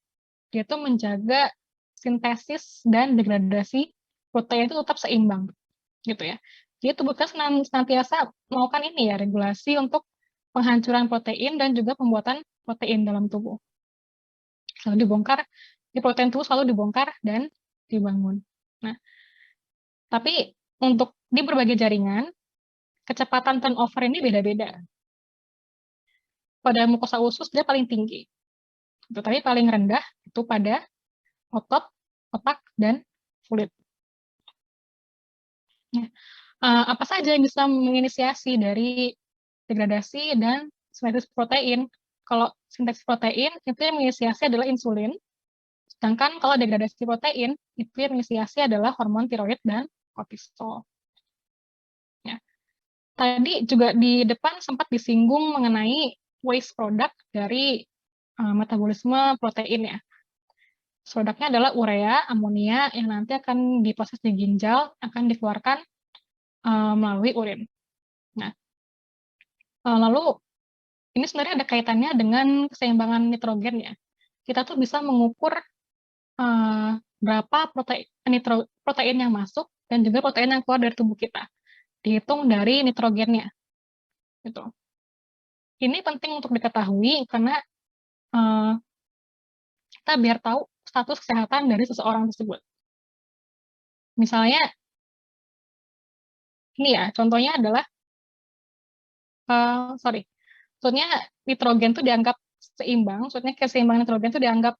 dia tuh menjaga sintesis dan degradasi protein itu tetap seimbang, gitu ya. Jadi tubuh kita senantiasa melakukan ini ya, regulasi untuk penghancuran protein dan juga pembuatan protein dalam tubuh. Selalu dibongkar, di protein tubuh selalu dibongkar dan dibangun. Nah, tapi untuk di berbagai jaringan, kecepatan turnover ini beda-beda. Pada mukosa usus dia paling tinggi, tetapi paling rendah itu pada otot, otak, dan kulit. Nah, apa saja yang bisa menginisiasi dari degradasi dan sintesis protein? Kalau sintesis protein itu yang menginisiasi adalah insulin, sedangkan kalau degradasi protein itu yang menginisiasi adalah hormon tiroid dan kortisol. Ya. Tadi juga di depan sempat disinggung mengenai waste product dari metabolisme protein ya. Produknya adalah urea, amonia yang nanti akan diproses di ginjal, akan dikeluarkan melalui urin. Nah, lalu ini sebenarnya ada kaitannya dengan keseimbangan nitrogen ya. Kita tuh bisa mengukur berapa protein yang masuk dan juga protein yang keluar dari tubuh kita. Dihitung dari nitrogennya. Gitu. Ini penting untuk diketahui karena kita biar tahu status kesehatan dari seseorang tersebut. Misalnya, ini ya, contohnya adalah, maksudnya nitrogen itu dianggap seimbang, maksudnya keseimbangan nitrogen itu dianggap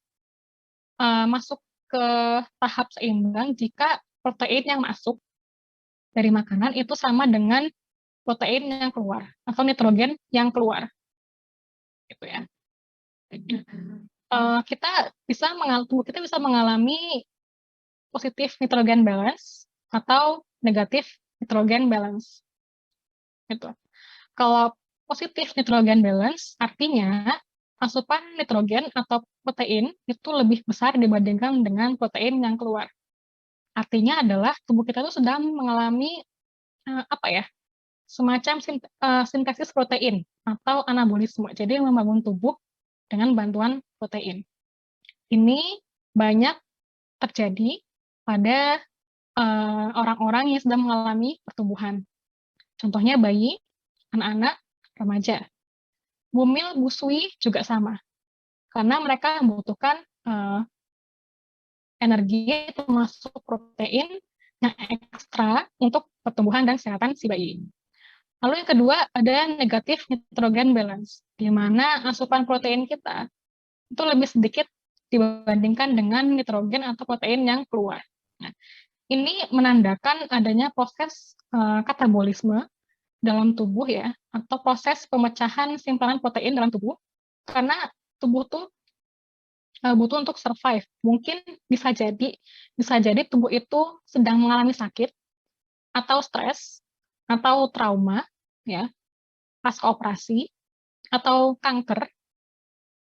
masuk ke tahap seimbang jika protein yang masuk dari makanan itu sama dengan protein yang keluar, atau nitrogen yang keluar. Gitu ya. Tubuh kita bisa mengalami positif nitrogen balance atau negatif nitrogen balance. Gitu. Kalau positif nitrogen balance artinya asupan nitrogen atau protein itu lebih besar dibandingkan dengan protein yang keluar. Artinya adalah tubuh kita itu sedang mengalami semacam sintesis protein atau anabolisme. Jadi membangun tubuh dengan bantuan protein. Ini banyak terjadi pada orang-orang yang sedang mengalami pertumbuhan. Contohnya bayi, anak-anak, remaja. Bumil, busui juga sama. Karena mereka membutuhkan energi termasuk protein yang ekstra untuk pertumbuhan dan kesehatan si bayi. Lalu yang kedua ada negatif nitrogen balance, di mana asupan protein kita itu lebih sedikit dibandingkan dengan nitrogen atau protein yang keluar. Nah, ini menandakan adanya proses katabolisme dalam tubuh ya, atau proses pemecahan simpanan protein dalam tubuh, karena tubuh tuh butuh untuk survive. Mungkin bisa jadi tubuh itu sedang mengalami sakit atau stres atau trauma ya pasca operasi atau kanker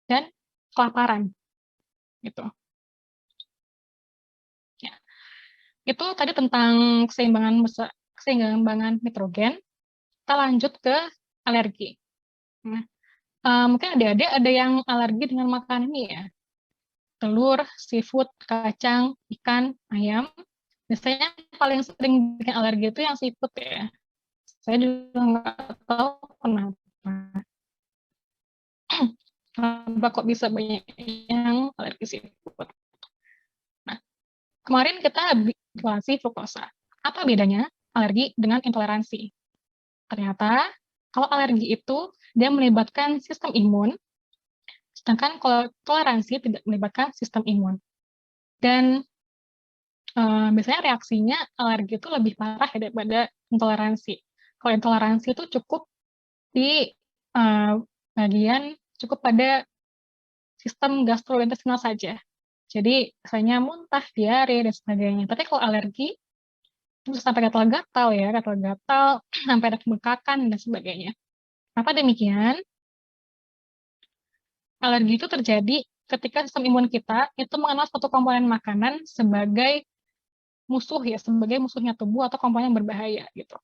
dan kelaparan gitu. Ya. Itu tadi tentang keseimbangan nitrogen. Kita lanjut ke alergi. Nah, mungkin adik-adik ada yang alergi dengan makanan ini ya. Telur, seafood, kacang, ikan, ayam. Biasanya paling sering bikin alergi itu yang seafood ya. Saya juga nggak tahu kenapa. Kenapa kok bisa banyak yang alergi seafood. Nah, kemarin kita evaluasi fruktosa. Apa bedanya alergi dengan intoleransi? Ternyata kalau alergi itu dia melibatkan sistem imun, sedangkan kalau toleransi tidak melibatkan sistem imun. Dan biasanya reaksinya alergi itu lebih parah daripada intoleransi. Kalau intoleransi itu cukup di bagian cukup pada sistem gastrointestinal saja. Jadi misalnya muntah, diare, dan sebagainya. Tapi kalau alergi, itu bisa sampai gatal-gatal ya, gatal-gatal, sampai ada pembengkakan, dan sebagainya. Kenapa demikian? Alergi itu terjadi ketika sistem imun kita itu mengenal suatu komponen makanan sebagai musuh ya, sebagai musuhnya tubuh atau komponen yang berbahaya gitu.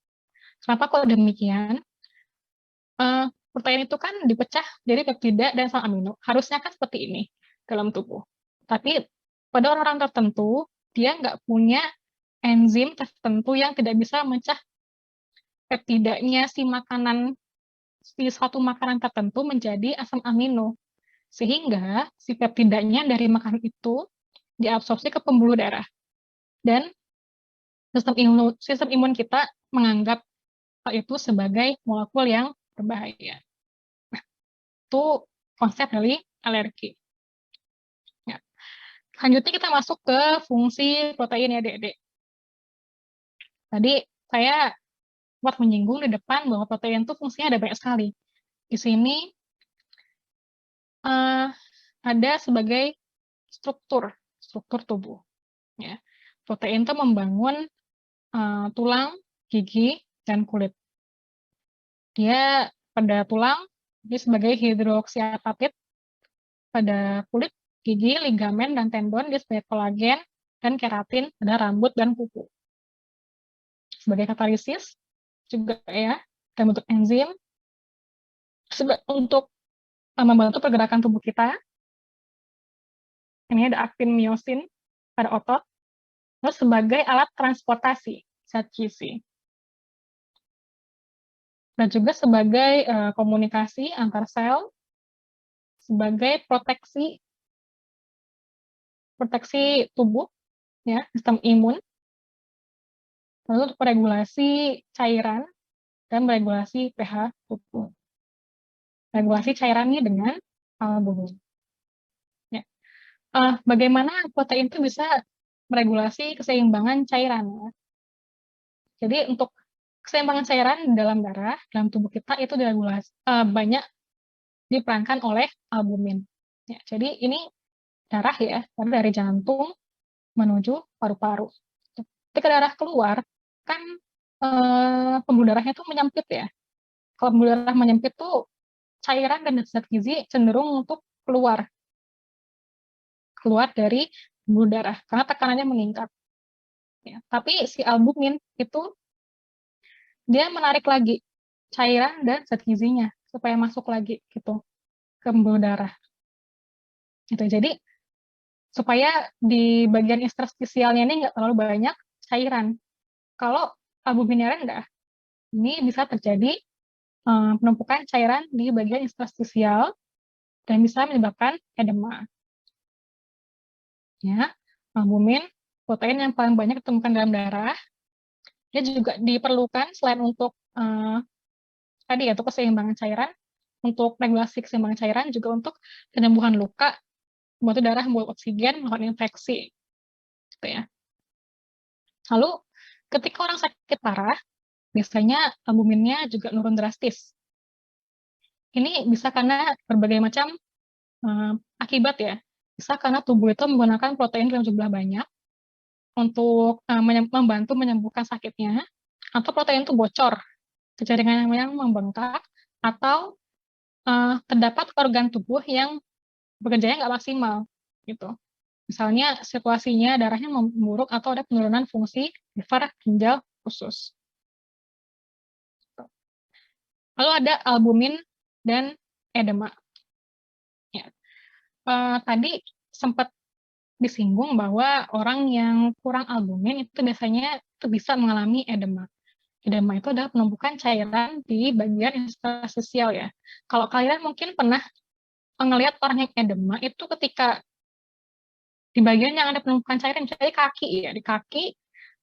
Kenapa kok demikian? Protein itu kan dipecah jadi peptida dan asam amino. Harusnya kan seperti ini dalam tubuh. Tapi pada orang-orang tertentu, dia nggak punya enzim tertentu yang tidak bisa memecah peptidanya si satu makanan tertentu menjadi asam amino. Sehingga si peptidanya dari makanan itu diabsorpsi ke pembuluh darah. Dan sistem imun kita menganggap hal itu sebagai molekul yang berbahaya. Nah, itu konsep dari alergi. Ya. Selanjutnya kita masuk ke fungsi protein ya, Dek. Tadi saya buat menyinggung di depan bahwa protein itu fungsinya ada banyak sekali. Di sini ada sebagai struktur tubuh. Ya. Protein itu membangun tulang, gigi, dan kulit. Dia pada tulang, dia sebagai hidroksiapatid. Pada kulit, gigi, ligamen, dan tendon, dia sebagai kolagen dan keratin pada rambut dan kuku. Sebagai katalisis, juga ya, dalam bentuk enzim, untuk membantu pergerakan tubuh kita. Ini ada aktin miosin pada otot, terus sebagai alat transportasi, zat gizi. Dan juga sebagai komunikasi antar sel, sebagai proteksi tubuh, ya, sistem imun, lalu untuk regulasi cairan dan regulasi pH tubuh. Regulasi cairannya dengan albumin. Ya. Bagaimana protein itu bisa meregulasi keseimbangan cairan? Ya? Jadi untuk keseimbangan cairan dalam darah, dalam tubuh kita itu diregulasi banyak diperankan oleh albumin. Ya, jadi ini darah ya, dari jantung menuju paru-paru. Ketika darah keluar, kan pembuluh darahnya itu menyempit ya. Kalau pembuluh darah menyempit tuh cairan dan zat gizi cenderung untuk keluar dari pembuluh darah karena tekanannya meningkat. Ya, tapi si albumin itu dia menarik lagi cairan dan zat gizinya supaya masuk lagi gitu ke pembuluh darah. Gitu. Jadi supaya di bagian interstisialnya ini nggak terlalu banyak cairan. Kalau albuminnya rendah, ini bisa terjadi penumpukan cairan di bagian interstisial dan bisa menyebabkan edema. Ya, albumin, protein yang paling banyak ditemukan dalam darah, dia juga diperlukan selain untuk tadi ya, untuk keseimbangan cairan, untuk regulasi keseimbangan cairan, juga untuk penyembuhan luka, membantu darah membawa oksigen, melakukan infeksi. Gitu ya. Lalu, ketika orang sakit parah, biasanya albuminnya juga turun drastis. Ini bisa karena berbagai macam akibat ya. Bisa karena tubuh itu menggunakan protein dalam jumlah banyak untuk membantu menyembuhkan sakitnya, atau protein itu bocor ke jaringan yang membengkak, atau terdapat organ tubuh yang bekerjanya nggak maksimal gitu. Misalnya situasinya darahnya memburuk atau ada penurunan fungsi liver, ginjal, usus. Lalu ada albumin dan edema. Ya. Tadi sempat disinggung bahwa orang yang kurang albumin itu biasanya itu bisa mengalami edema. Edema itu adalah penumpukan cairan di bagian interstisial ya. Kalau kalian mungkin pernah ngelihat orang yang edema itu ketika di bagian yang ada penumpukan cairan, misalnya kaki ya, di kaki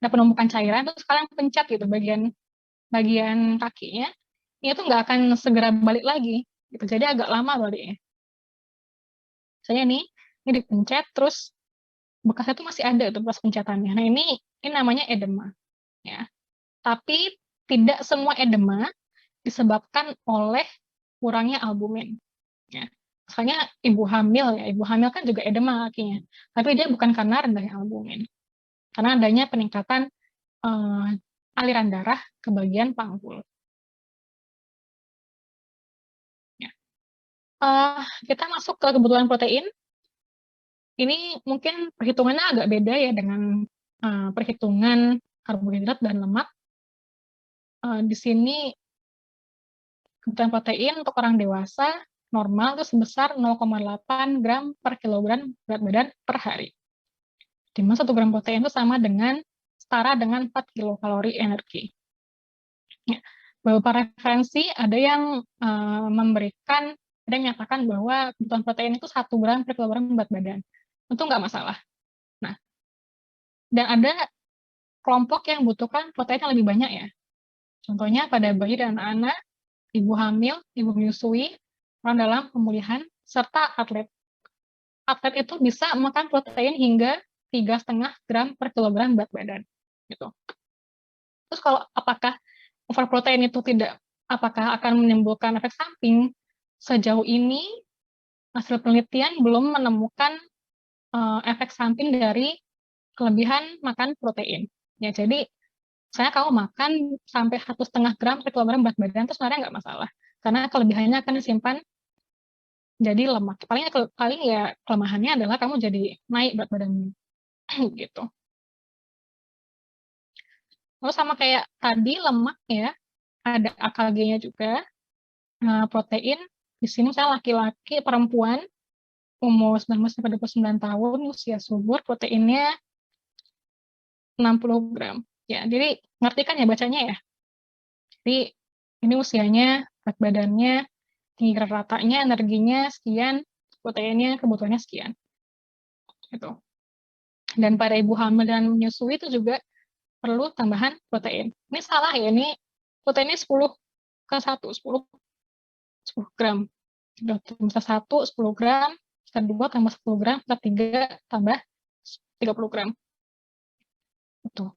ada penumpukan cairan, terus kalian pencet gitu bagian kakinya, itu nggak akan segera balik lagi, gitu. Jadi agak lama baliknya. Saya ini dipencet, terus bekasnya itu masih ada itu bekas pencetannya. Nah ini namanya edema, ya. Tapi tidak semua edema disebabkan oleh kurangnya albumin. Ya. Misalnya ibu hamil ya, ibu hamil kan juga edema kakinya, tapi dia bukan karena rendahnya albumin, karena adanya peningkatan aliran darah ke bagian panggul. Ya. Kita masuk ke kebutuhan protein. Ini mungkin perhitungannya agak beda ya dengan perhitungan karbohidrat dan lemak. Di sini kebutuhan protein untuk orang dewasa normal itu sebesar 0,8 gram per kilogram berat badan per hari. Di mana 1 gram protein itu sama dengan setara dengan 4 kilokalori energi. Ya. Beberapa referensi ada yang memberikan, ada yang menyatakan bahwa kebutuhan protein itu 1 gram per kilogram berat badan. Itu nggak masalah. Nah, dan ada kelompok yang membutuhkan protein yang lebih banyak ya. Contohnya pada bayi dan anak-anak, ibu hamil, ibu menyusui, orang dalam pemulihan, serta atlet. Atlet itu bisa makan protein hingga 3,5 gram per kilogram berat badan. Gitu. Terus kalau apakah overprotein itu apakah akan menimbulkan efek samping? Sejauh ini hasil penelitian belum menemukan efek samping dari kelebihan makan protein. Ya, jadi saya kalau makan sampai 1,5 gram per kilogram berat badan itu sebenarnya nggak masalah, karena kelebihannya akan disimpan jadi lemak. Paling ya kelemahannya adalah kamu jadi naik berat badan gitu. Lalu sama kayak tadi lemak ya, ada AKG-nya juga. Protein di sini saya laki-laki, perempuan umur 19-29 tahun, usia subur, proteinnya 60 gram. Ya, jadi ngerti kan ya bacanya ya. Jadi ini usianya, berat badannya, tinggi ratanya, energinya sekian, proteinnya kebutuhannya sekian. Gitu. Dan pada ibu hamil dan menyusui itu juga perlu tambahan protein. Ini salah ya, ini proteinnya 10 ke 1, 10 gram. Bisa 1, 10 gram, kedua tambah 10 gram, ketiga tambah 30 gram. Itu.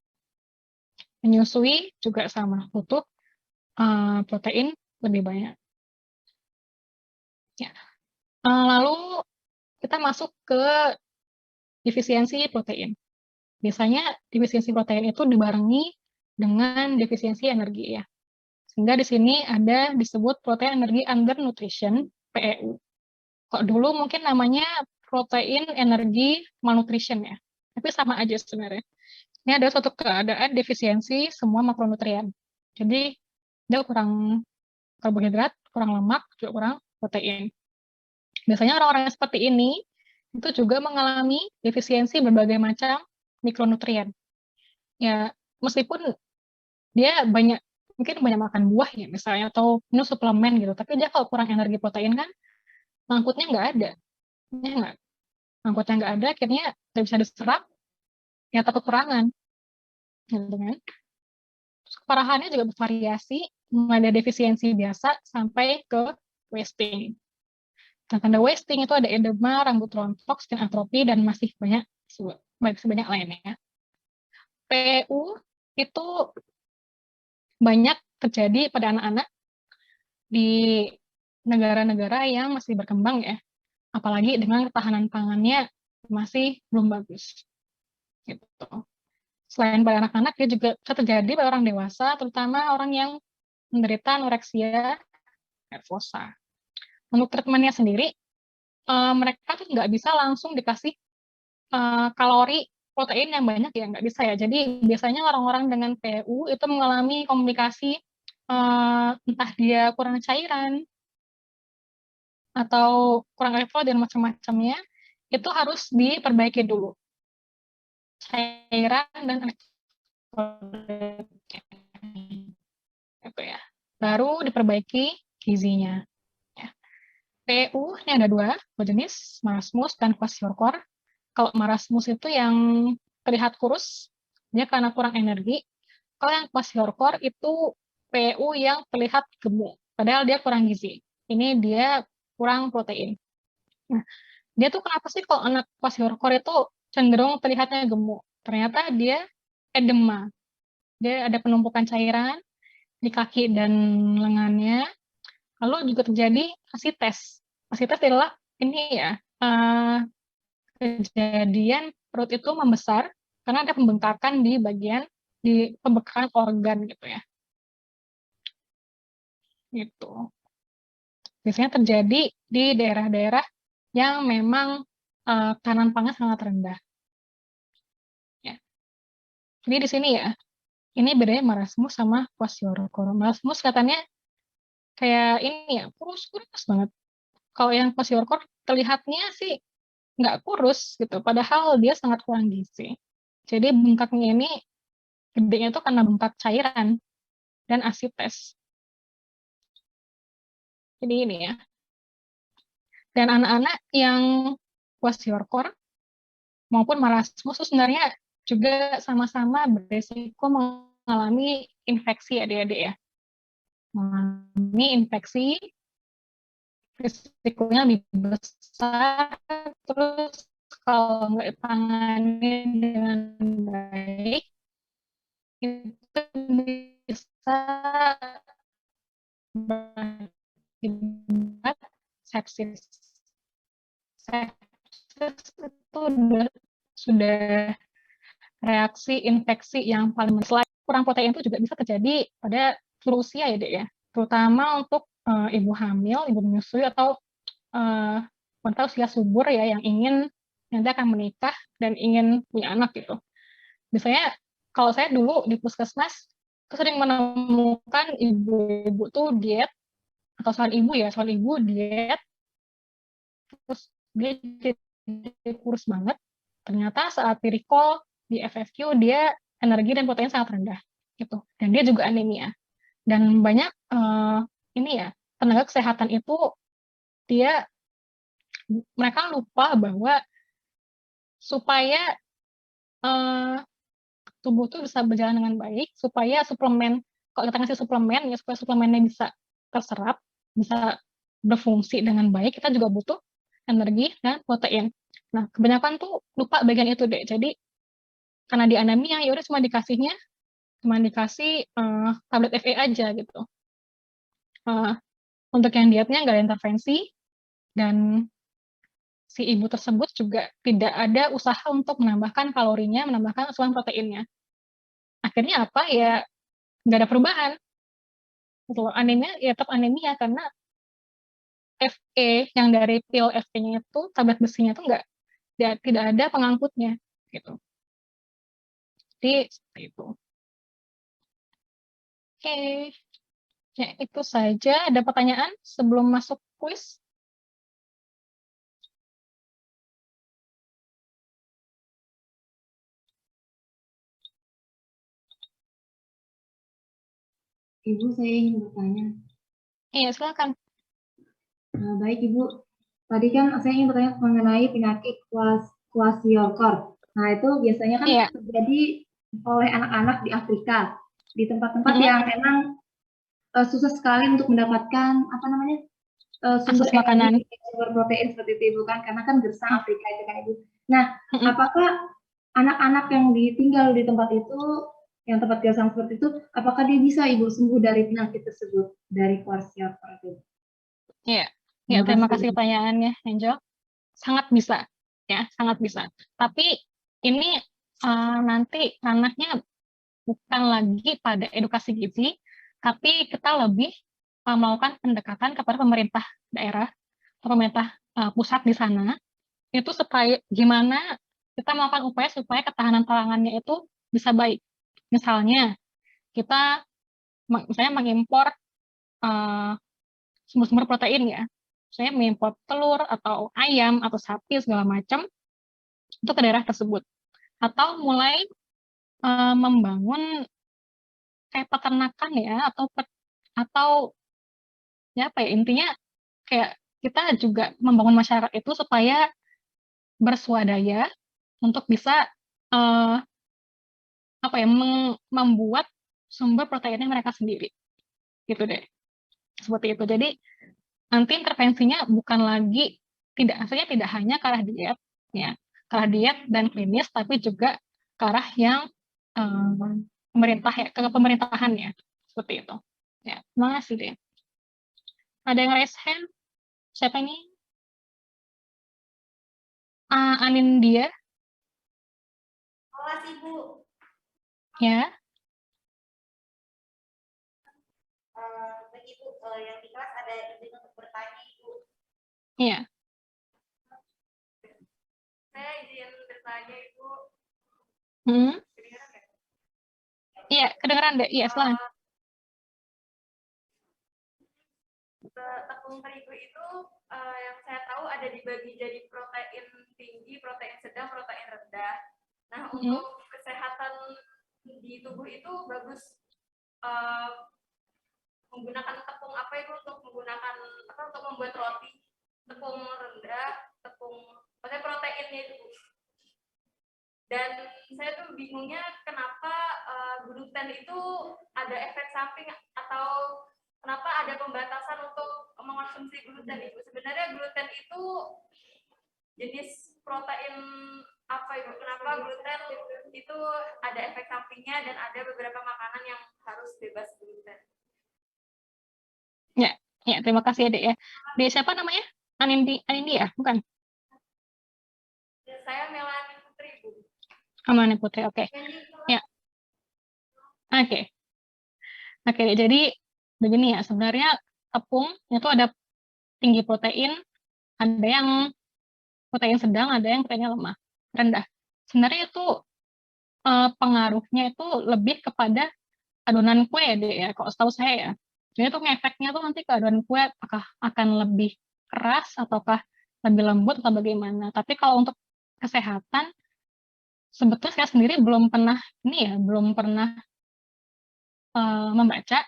Menyusui juga sama, butuh protein lebih banyak. Ya. Lalu kita masuk ke defisiensi protein. Biasanya defisiensi protein itu dibarengi dengan defisiensi energi ya. Sehingga di sini ada disebut protein energi undernutrition, PEU. Kok dulu mungkin namanya protein energi malnutrition ya. Tapi sama aja sebenarnya. Ini ada suatu keadaan defisiensi semua makronutrien. Jadi dia kurang karbohidrat, kurang lemak, juga kurang protein. Biasanya orang-orang seperti ini itu juga mengalami defisiensi berbagai macam mikronutrien. Ya, meskipun dia mungkin banyak makan buah ya misalnya, atau minum suplemen gitu, tapi dia kalau kurang energi protein kan, mangkutnya nggak ada. Ya nggak? Mangkutnya nggak ada, akhirnya nggak bisa diserap, ya takut kekurangan. Gitu kan? Terus keparahannya juga bervariasi, mulai dari defisiensi biasa sampai ke wasting. Tanda wasting itu ada edema, rambut rontok, skin atrofi, dan masih banyak lainnya. PEU itu banyak terjadi pada anak-anak di negara-negara yang masih berkembang ya, apalagi dengan ketahanan pangannya masih belum bagus. Gitu. Selain pada anak-anak, dia juga terjadi pada orang dewasa, terutama orang yang menderita anoreksia nervosa. Untuk treatmentnya sendiri, mereka tuh nggak bisa langsung dikasih kalori protein yang banyak ya, nggak bisa ya. Jadi biasanya orang-orang dengan PEU itu mengalami komplikasi, entah dia kurang cairan atau kurang level dan macam-macamnya, itu harus diperbaiki dulu cairan dan gitu ya. Baru diperbaiki gizinya. Ya. PEU ini ada dua jenis, marasmus dan kwashiorkor. Kalau marasmus itu yang terlihat kurus, dia karena kurang energi. Kalau yang kwashiorkor itu PEU yang terlihat gemuk, padahal dia kurang gizi. Ini dia kurang protein. Nah, dia tuh kenapa sih kalau anak kwashiorkor itu cenderung terlihatnya gemuk? Ternyata dia edema. Dia ada penumpukan cairan di kaki dan lengannya. Lalu juga terjadi asites. Pas dites adalah ini ya, kejadian perut itu membesar karena ada pembengkakan di pembengkakan organ gitu ya. Gitu. Biasanya terjadi di daerah-daerah yang memang kanan pangan sangat rendah. Ya. Jadi di sini ya, ini bedanya marasmus sama kwashiorkor. Marasmus katanya kayak ini ya, kurus-kurus banget. Kalau yang kwashiorkor terlihatnya sih nggak kurus gitu, padahal dia sangat kurang gizi. Jadi bengkaknya ini gedenya itu karena bengkak cairan dan asites. Jadi ini ya. Dan anak-anak yang kwashiorkor maupun marasmus itu sebenarnya juga sama-sama beresiko mengalami infeksi adik-adik ya. Mengalami infeksi, risikonya lebih besar, terus kalau nggak ditangani dengan baik, itu bisa berakibat sepsis. Sepsis itu sudah reaksi infeksi yang paling selain kurang protein itu juga bisa terjadi pada seluruh usia ya dek ya, terutama untuk ibu hamil, ibu menyusui atau wanita usia subur ya yang ingin nanti akan menikah dan ingin punya anak gitu. Biasanya kalau saya dulu di puskesmas itu sering menemukan ibu-ibu tuh diet atau soal ibu diet terus dia jadi kurus banget. Ternyata saat di recall di FFQ dia energi dan protein sangat rendah gitu. Dan dia juga anemia. Dan banyak ini ya tenaga kesehatan itu mereka lupa bahwa supaya tubuh tuh bisa berjalan dengan baik, supaya suplemen, kalau kita ngasih suplemen ya supaya suplemennya bisa terserap, bisa berfungsi dengan baik, kita juga butuh energi dan protein. Nah, kebanyakan tuh lupa bagian itu deh. Jadi karena di anemia ya udah cuma dikasih tablet FA aja gitu. Untuk yang dietnya nggak ada intervensi dan si ibu tersebut juga tidak ada usaha untuk menambahkan kalorinya, menambahkan asupan proteinnya. Akhirnya apa ya nggak ada perubahan. Gitu. Anemia ya tetap anemia karena FE yang dari pil FE-nya itu tablet besinya itu tidak ada pengangkutnya gitu. Jadi seperti itu. Oke, ya itu saja. Ada pertanyaan sebelum masuk kuis? Ibu, saya ingin bertanya. Iya, silakan. Baik, Ibu. Tadi kan saya ingin bertanya mengenai penyakit kwashiorkor. Nah, itu biasanya kan terjadi oleh anak-anak di Afrika, di tempat-tempat yang emang susah sekali untuk mendapatkan sumber makanan, sumber protein seperti itu, Ibu kan, karena kan gersang Afrika itu kan, Ibu. Nah, apakah anak-anak yang tinggal di tempat itu, yang tempat gersang seperti itu, apakah dia bisa, Ibu, sembuh dari penyakit tersebut, dari kwashiorkor itu? Iya, ya, terima kasih pertanyaannya, Angel. Sangat bisa, ya, sangat bisa. Tapi ini nanti ranahnya bukan lagi pada edukasi gizi, tapi kita lebih melakukan pendekatan kepada pemerintah daerah, pemerintah pusat di sana, itu supaya gimana kita melakukan upaya supaya ketahanan pangannya itu bisa baik. Misalnya kita misalnya mengimpor sumber-sumber protein ya, saya mengimpor telur atau ayam atau sapi segala macam untuk ke daerah tersebut, atau mulai membangun kayak peternakan ya atau ya apa ya intinya kayak kita juga membangun masyarakat itu supaya berswadaya untuk bisa membuat sumber proteinnya mereka sendiri gitu deh, seperti itu. Jadi nanti intervensinya bukan lagi tidak hanya ke arah diet ya, ke arah diet dan klinis, tapi juga ke arah yang ke pemerintahan ya, seperti itu ya. Terima kasih deh. Ada yang raise hand? Siapa ini? Anindya, Kelas Ibu. ya. Bagi Ibu, yang di kelas ada izin untuk bertanya Ibu. Iya. Saya izin bertanya Ibu. Kedengeran nggak? Iya, kedengeran deh. Iya, silakan. Tepung terigu itu yang saya tahu ada dibagi jadi protein tinggi, protein sedang, protein rendah. Nah, untuk kesehatan di tubuh itu bagus menggunakan tepung apa itu untuk menggunakan apa untuk membuat roti? Tepung rendah, maksudnya proteinnya itu. Dan saya tuh bingungnya kenapa gluten itu ada efek samping atau kenapa ada pembatasan untuk mengonsumsi gluten itu? Sebenarnya gluten itu jenis protein apa Ibu? Kenapa gluten itu ada efek sampingnya dan ada beberapa makanan yang harus bebas gluten? Ya, terima kasih Dek ya. Dek siapa namanya? Anindya, bukan? Saya Melani Putri, Bu. Melani Putri, oke. Ya. Oke. Oke, jadi begini ya, sebenarnya tepung itu ada tinggi protein, ada yang protein sedang, ada yang proteinnya lemah, rendah. Sebenarnya itu pengaruhnya itu lebih kepada adonan kue ya, Dek ya. Kalau setahu saya ya. Jadi itu ngefeknya tuh nanti ke adonan kue apakah akan lebih keras ataukah lebih lembut atau bagaimana. Tapi kalau untuk kesehatan sebetulnya saya sendiri belum pernah membaca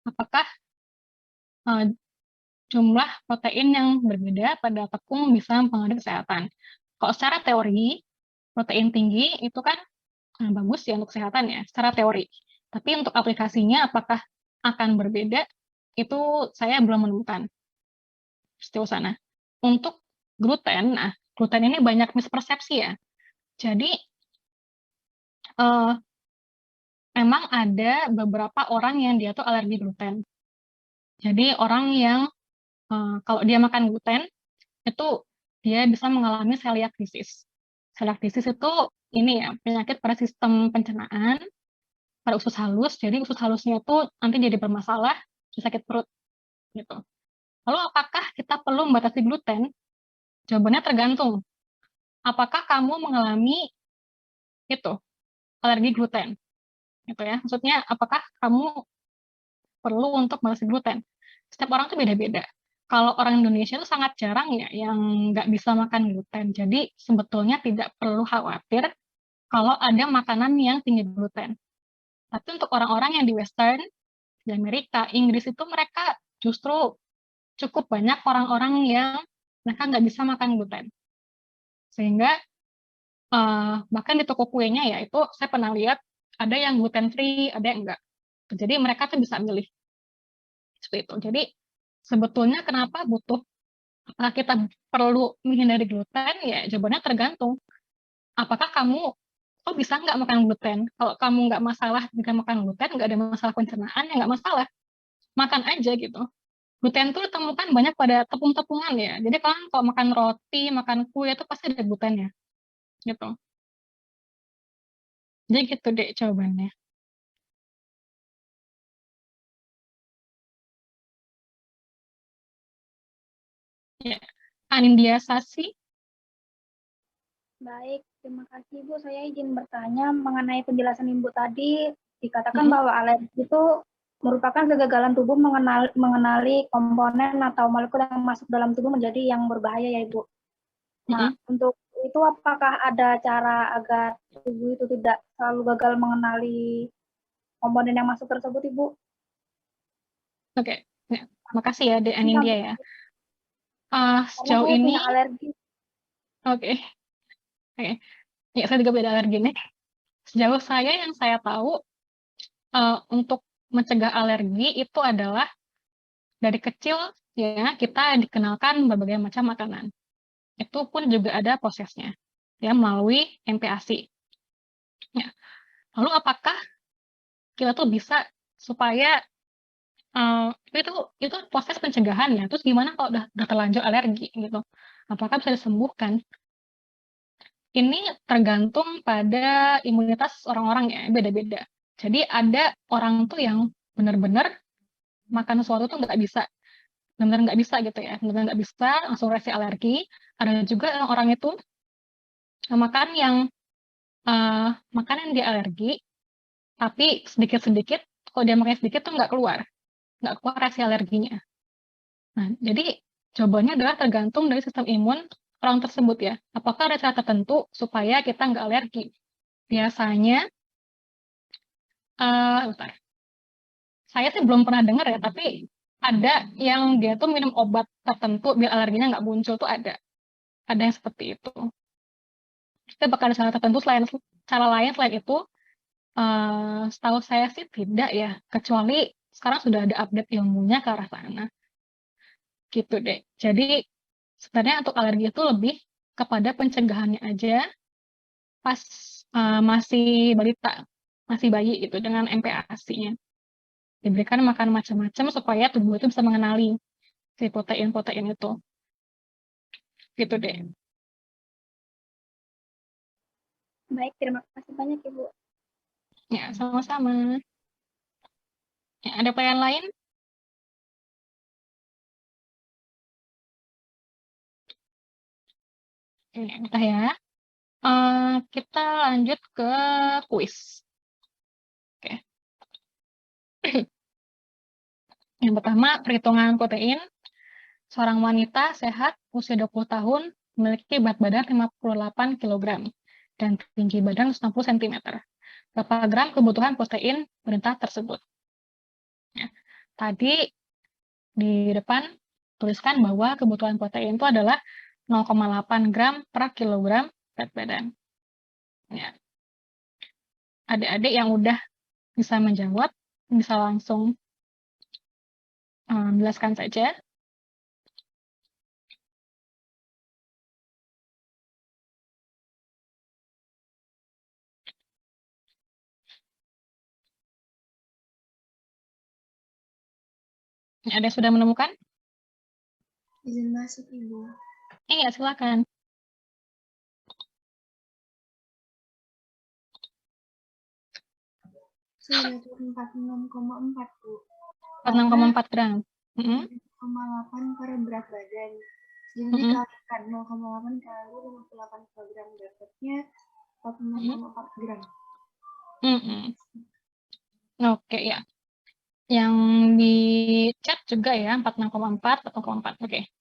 apakah jumlah protein yang berbeda pada tepung bisa mempengaruhi kesehatan. Kalau secara teori, protein tinggi itu kan bagus ya untuk kesehatan ya, secara teori. Tapi untuk aplikasinya apakah akan berbeda, itu saya belum menemukan sejauh sana. Untuk gluten, gluten ini banyak mispersepsi ya. Jadi, memang ada beberapa orang yang dia tuh alergi gluten. Jadi orang yang kalau dia makan gluten, itu dia bisa mengalami celiac disease. Celiac disease itu ini ya, penyakit pada sistem pencernaan, pada usus halus. Jadi usus halusnya itu nanti jadi bermasalah, sakit perut gitu. Lalu apakah kita perlu membatasi gluten? Jawabannya tergantung. Apakah kamu mengalami itu alergi gluten? Gitu ya. Maksudnya apakah kamu perlu untuk membatasi gluten? Setiap orang tuh beda-beda. Kalau orang Indonesia itu sangat jarang ya yang nggak bisa makan gluten. Jadi sebetulnya tidak perlu khawatir kalau ada makanan yang tinggi gluten. Tapi untuk orang-orang yang di Western, di Amerika, Inggris itu mereka justru cukup banyak orang-orang yang mereka nggak bisa makan gluten. Sehingga bahkan di toko kuenya ya itu saya pernah lihat ada yang gluten free, ada yang enggak. Jadi mereka tuh bisa milih seperti itu. Jadi sebetulnya kenapa apakah kita perlu menghindari gluten? Ya jawabannya tergantung. Apakah kamu bisa nggak makan gluten? Kalau kamu nggak masalah dengan makan gluten, nggak ada masalah pencernaan, ya nggak masalah. Makan aja gitu. Gluten tuh ditemukan banyak pada tepung-tepungan ya. Jadi kalau makan roti, makan kue itu pasti ada glutennya. Gitu. Jadi gitu deh jawabannya. Ya. Anindya Sasi. Baik, terima kasih Bu. Saya izin bertanya mengenai penjelasan Ibu tadi. Dikatakan bahwa alergi itu merupakan kegagalan tubuh mengenali komponen atau molekul yang masuk dalam tubuh menjadi yang berbahaya ya Ibu. Nah, untuk itu apakah ada cara agar tubuh itu tidak selalu gagal mengenali komponen yang masuk tersebut Ibu? Oke, ya, makasih ya Dek Anindya ya. Sejauh ini, alergi. Oke. Ya, saya juga beda alergi nih. Sejauh yang saya tahu, untuk mencegah alergi itu adalah dari kecil ya kita dikenalkan berbagai macam makanan. Itu pun juga ada prosesnya ya melalui MPASI. Ya. Lalu apakah kita tuh bisa supaya itu proses pencegahan ya. Terus gimana kalau udah terlanjur alergi gitu? Apakah bisa disembuhkan? ini tergantung pada imunitas orang-orang ya, beda-beda. Jadi ada orang tuh yang benar-benar makan sesuatu tuh nggak bisa, benar-benar nggak bisa gitu ya, benar-benar nggak bisa, langsung reaksi alergi. Ada juga orang itu makan yang makanan dia alergi, tapi sedikit-sedikit, kalau dia makan sedikit tuh nggak keluar reaksi alerginya. Nah, jadi jawabannya adalah tergantung dari sistem imun orang tersebut ya. Apakah ada cara tertentu supaya kita nggak alergi? Biasanya, bentar. Saya sih belum pernah dengar ya, tapi ada yang dia tuh minum obat tertentu biar alerginya nggak muncul tuh ada. Ada yang seperti itu. Kita bakal ada cara tertentu cara lain selain itu. Setahu saya sih tidak ya, kecuali sekarang sudah ada update ilmunya ke arah sana. Gitu deh. Jadi sebenarnya untuk alergi itu lebih kepada pencegahannya aja pas masih balita, masih bayi gitu dengan MPASI-nya. Diberikan makan macam-macam supaya tubuh itu bisa mengenali si protein-protein itu. Gitu deh. Baik, terima kasih banyak Ibu. Ya, sama-sama. Ya, ada pertanyaan lain? Ini udah ya. Kita lanjut ke kuis. Oke. Yang pertama, perhitungan protein. Seorang wanita sehat, usia 20 tahun, memiliki berat badan 58 kg dan tinggi badan 160 cm. Berapa gram kebutuhan protein wanita tersebut? Ya. Tadi di depan tuliskan bahwa kebutuhan protein itu adalah 0,8 gram per kilogram berat badan. Ya. Adik-adik yang udah bisa menjawab, bisa langsung jelaskan saja. Ada yang sudah menemukan? Izin masuk, Ibu. Iya, silakan. Sudah 46,4, Bu. 46,4 gram. 0,8 per berat badan. Jadi dikalikan 0,8 kali 58 kg, dapatnya 46,4 gram. Oke, ya. Yang di chat juga ya, 46,4, 4,4. Oke.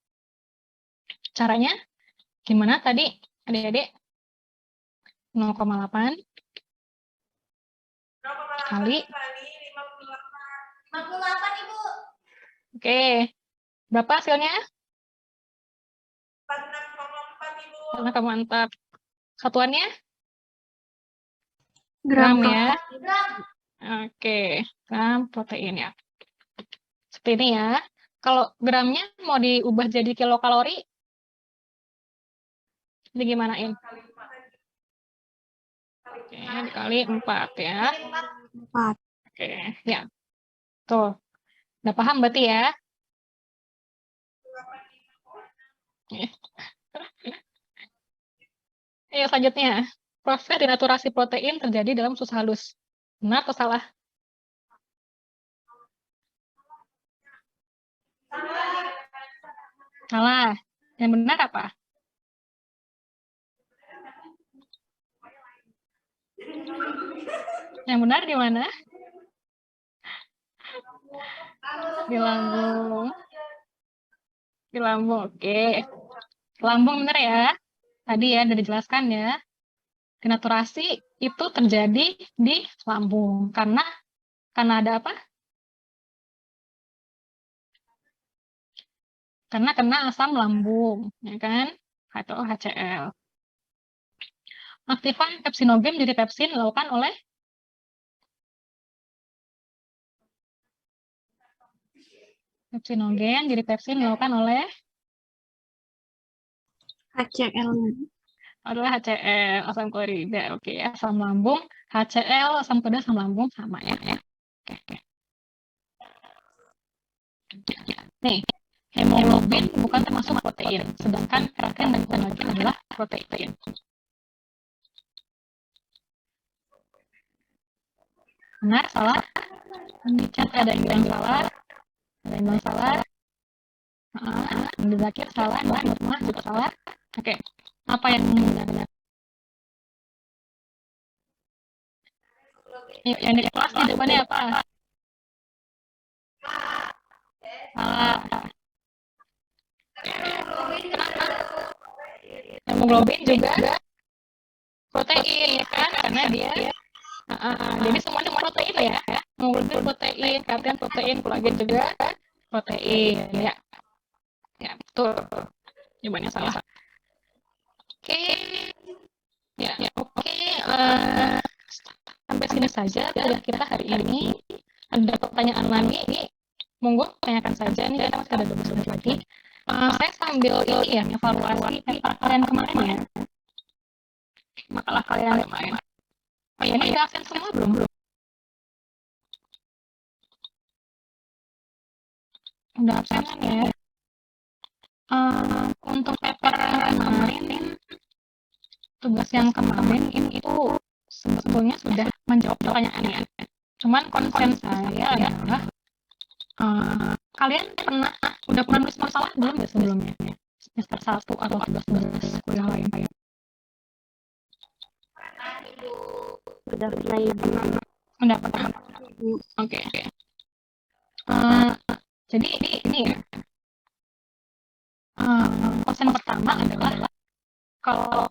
Caranya gimana tadi, adik-adik? 0,8 kali 58, Ibu. Oke. Berapa hasilnya? 46,4, Ibu. 46,4. Satuannya? Gram ya. Gram. Oke, gram protein ya. Seperti ini ya. Kalau gramnya mau diubah jadi kilokalori, jadi gimanain? Oke, dikali 4 ya. 4. Oke, ya. Tuh. Udah paham berarti ya? Ayo selanjutnya. Proses denaturasi protein terjadi dalam usus halus. Benar atau salah? Salah. Yang benar apa? Yang benar di mana? Di lambung. Di lambung, oke. Lambung benar ya. Tadi ya udah dijelaskan ya. Denaturasi itu terjadi di lambung. Karena ada apa? Karena kena asam lambung, ya kan? Atau HCl. Aktifan pepsinogen jadi pepsin dilakukan oleh pepsinogen jadi pepsin dilakukan oleh HCl. adalah HCl, asam klorida. Oke, asam lambung, HCl, asam klorida, asam lambung sama ya. Oke. Nih, hemoglobin bukan termasuk protein, sedangkan keratin dan kolagen adalah protein. Benar, salah? Di chat ada yang bilang salah, ada yang bilang salah. Di Zakir salah, di rumah juga salah. Oke, apa yang benar? Yang di kelas jawabannya apa? Salah. Kenapa? Hemoglobin juga protein, ya kan? Karena dia jadi semuanya protein ya. Hemoglobin protein, kreatin protein, kolagen juga protein, ya. Ya, betul. Jawabannya salah. Oke. Ya, oke. Sampai sini saja kuliah kita hari ini. Ada pertanyaan lagi? Monggo tanyakan saja. Nih kita masih ada 12 menit lagi. Saya sambil ini ya, evaluasi paper kalian kemarin ya. Makalah kalian kemarin. Oh ya, ini udah absen semua belum? Udah absen ya. Untuk paper kemarin, tugas yang kemarin itu sebetulnya sudah menjawab pertanyaannya. Cuman konsen saya adalah kalian udah pernah nulis masalah belum ya sebelumnya? Semester 1 atau tugas-tugas kuliah lain? Udah pernah Ibu. Udah pernah. Oke. Jadi ini ya. Konsen pertama adalah kalau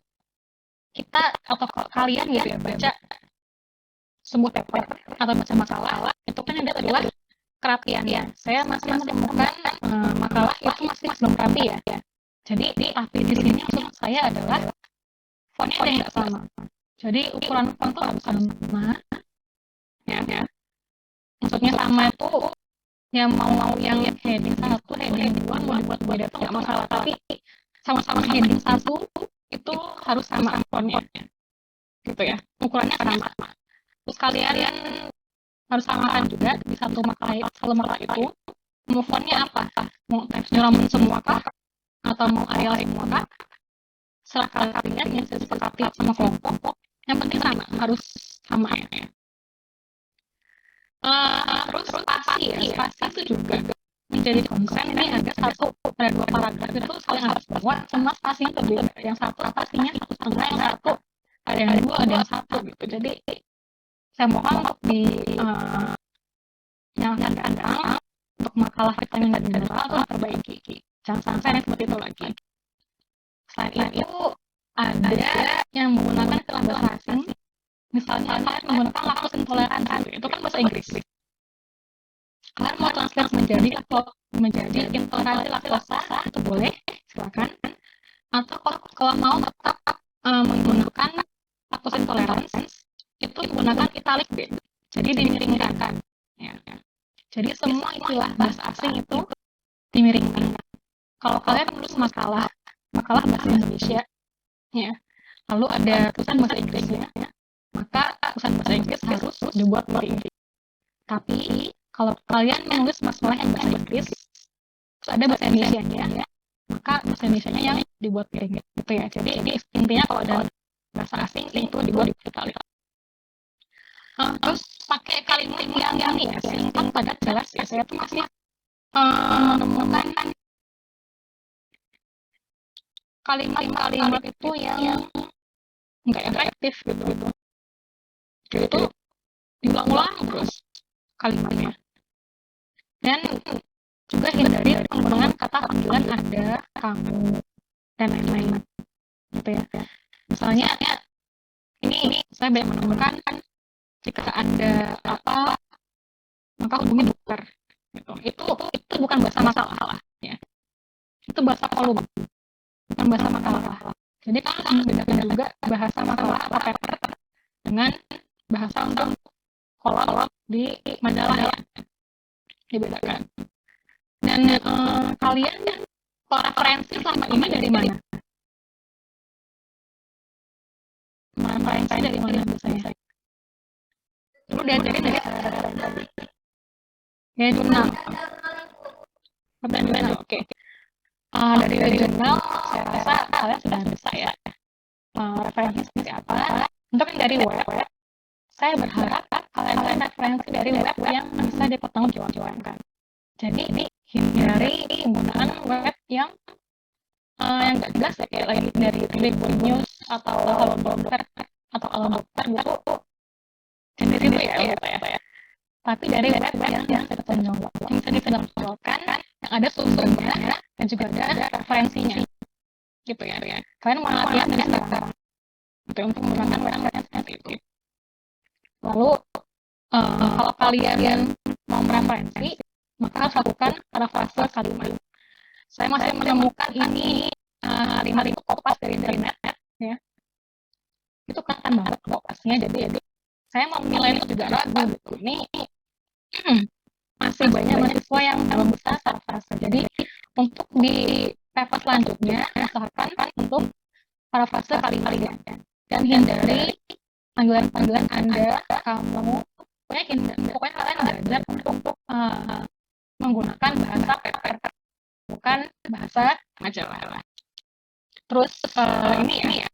kita atau kalian gitu ya baca sebuah paper atau baca makalah itu kan ada adalah kerapian ya. Saya masih menemukan makalah itu masih belum rapi ya. Jadi rapi di sini maksud saya adalah fontnya ada yang nggak sama. Jadi ukuran font itu harus sama. Ya. Maksudnya sama itu yang mau yang heading 1, heading 2 mau dibuat beda itu nggak masalah. Tapi sama-sama heading 1 itu harus sama fontnya. Gitu ya. Ukurannya sama. Terus kalian harus samakan juga di satu makalah itu mau fontnya apa? Mau Times New Roman semua kah? Atau mau Arial semua kah? Serahkan kalian yang disepakati sama kelompok. Yang penting sama, harus sama ya. Terus spasi ya, spasi itu juga menjadi konsen. Ini ada ada 2 paragraf itu saling harus bahwa semua spasinya berbeda. Yang satu spasinya 1,5, yang satu ada yang 2, ada yang 1 gitu. Jadi saya mohon untuk yang akan datang untuk makalah kita yang nggak general itu perbaiki. Jangan sampai seperti itu lagi. Selain itu ada yang menggunakan istilah bahasa asing. Misalnya kalian menggunakan laktos intoleransi, itu kan bahasa Inggris. Kalian mau translate menjadi intoleransi laktosa, itu boleh, silakan. Atau kalau mau tetap menggunakan laktos intoleransi, itu menggunakan italic bit, jadi dimiringkan. Ya. Jadi semua istilah bahasa asing itu dimiringkan. Kalau kalian menulis makalah bahasa Indonesia, ya, lalu ada tulisan bahasa Inggrisnya, maka tulisan bahasa Inggris harus dibuat seperti ini. Tapi kalau kalian menulis masalah yang bahasa Inggris, terus ada bahasa Indonesia-nya, maka bahasa Indonesia-nya yang dibuat piring gitu ya. Jadi ini intinya kalau ada bahasa asing itu dibuat di italic. Terus pakai kalimat yang ini ya, singkat padat jelas ya. Saya tuh masih menemukan kalimat-kalimat itu yang nggak efektif gitu. Jadi itu diulang-ulang terus kalimatnya. Dan juga hindari penggunaan kata panggilan ada, kamu, dan lain-lain gitu ya. Misalnya ini saya banyak menemukan jika ada apa maka hubungi dokter gitu. Itu bukan bahasa masalah ya. Itu bahasa kolom, bukan bahasa makalah. Jadi kan harus bedakan juga bahasa makalah atau paper dengan bahasa untuk kolom di majalah ya. Dibedakan. Dan kalian referensi selama ini dari mana? Referensi dari mana biasanya? Perlu diajarin dari ya jurnal. Oke. Dari jurnal, saya rasa kalian sudah bisa ya referensi seperti apa. Untuk yang dari web, saya berharap kalian referensi dari web yang bisa dipertanggungjawabkan. Jadi hindari penggunaan web yang nggak jelas ya, kayak lagi dari Tribun News atau Halo Dokter atau Halo Dokter gitu. Jadi itu ya. Tapi dari web yang bisa dipertanggungjawabkan, yang ada sumbernya dan juga ada referensinya, gitu ya. Kalian mau latihan dari sekarang untuk menggunakan web yang seperti itu. Lalu kalau kalian mau mereferensi, maka harus lakukan parafrase kalimat. Saya masih menemukan ini 5.000 kopas dari internet ya. Itu kan banget kopasnya, jadi saya mau menilai itu juga ragu gitu. Ini masih banyak mahasiswa yang belum bisa parafrase. Jadi untuk di paper selanjutnya usahakan untuk parafrase kalimat dan hindari panggilan Anda, kamu, pokoknya kalian belajar untuk menggunakan bahasa paper, bukan bahasa majalah. Terus ini ya,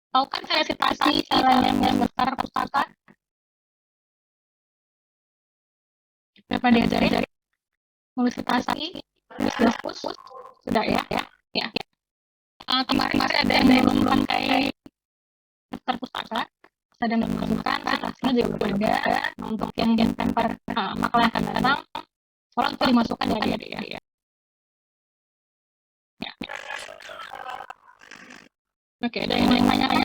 tahu kan saya citasi caranya membesar pustaka? Dapat diajari nulis citasi, nulis dapus, sudah ya. Kemarin masih ada yang belum pakai daftar pustaka, ada yang memasukkan citasinya juga berbeda. Untuk yang paper makalah yang akan datang, orang itu dimasukkan ya. Oke, ada yang nanya.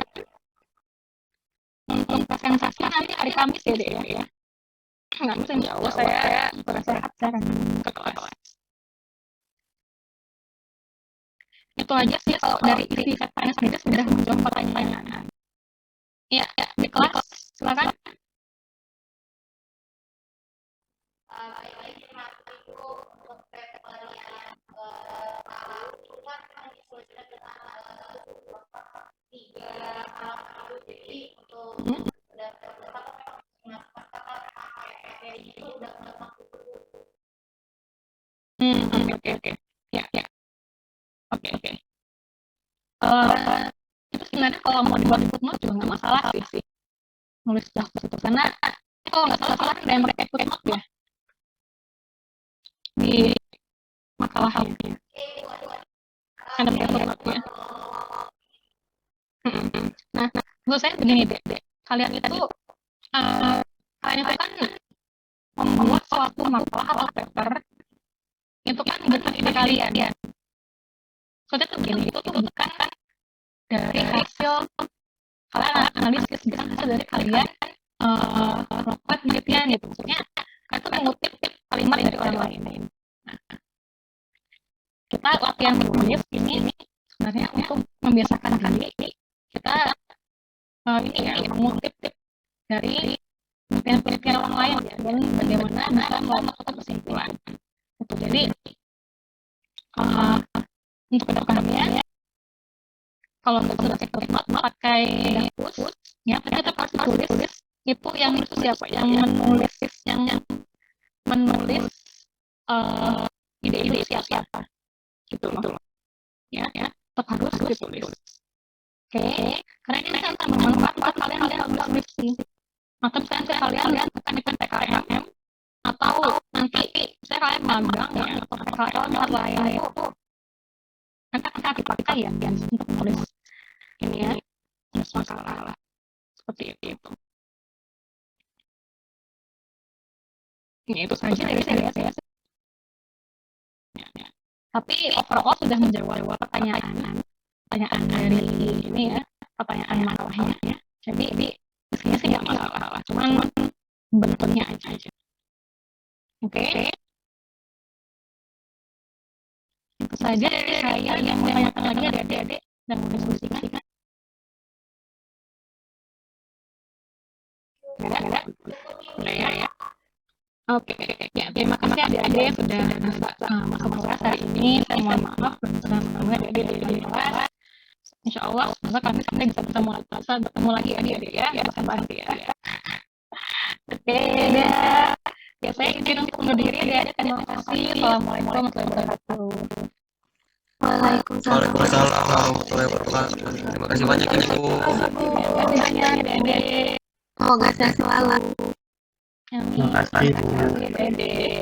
Untuk presentasi nanti hari Kamis ya. Kamis insya Allah saya bersehat, saya akan ke kelas. Itu aja sih kalau dari isi chatnya sendiri sudah menjawab pertanyaan. Ya, di kelas silakan. Terima kasih Bu untuk paper yang malam itu kan disesuaikan dengan 3 malam itu, jadi untuk itu udah Oke. Ya. Oke. Itu sebenarnya kalau mau dibuat di footnote juga nggak masalah sih. Nulis daftar itu karena kalau nggak salah ada yang pakai footnote ya di makalahnya. Ada pakai footnote ya. Nah, menurut saya begini deh. Kalian itu kan membuat suatu makalah atau paper itu kan bukan ide kalian ya. Soalnya tuh begini, itu tuh bukan dari hasil kalian analisis, bukan hasil dari kalian melakukan penelitian gitu. Maksudnya kan itu mengutip kalimat dari orang lain. Nah, kita latihan menulis ini sebenarnya untuk membiasakan diri kita mengutip dari penelitian orang lain ya, dan bagaimana bisa melakukan kesimpulan. Gitu. Jadi untuk kedepannya kalau untuk footnote pakai dapus ya, kita pasti tulis itu yang itu siapa yang menulis ide-ide siapa gitu loh ya tetap harus ditulis. Oke, karena ini akan bermanfaat buat kalian skripsi atau misalnya kalian akan ikut PKM atau nanti saya kalian magang ya atau PKL lain itu nanti akan dipakai ya untuk menulis ini ya masalah seperti itu. Itu saja dari saya. Tapi overall sudah menjawab pertanyaan dari ini ya, pertanyaan masalahnya. Jadi isinya sih nggak masalah, cuman bentuknya aja. Oke. Itu saja dari saya. Yang mau tanyakan lagi adik-adik dan mau diskusikan. Ya. Oke, ya terima kasih adik-adik sudah masuk kelas hari ini. Saya mohon maaf bersama adik-adik di kelas. Insya Allah semoga kami bisa bertemu lagi adik-adik ya. Saya bantu ya. Oke, ya saya izin untuk undur diri adik-adik. Terima kasih. Assalamualaikum warahmatullahi wabarakatuh. Waalaikumsalam warahmatullahi wabarakatuh. Terima kasih banyak Ibu. Terima kasih banyak adik-adik. Semoga sehat selalu. Amin. Terima kasih, Bu. Dede.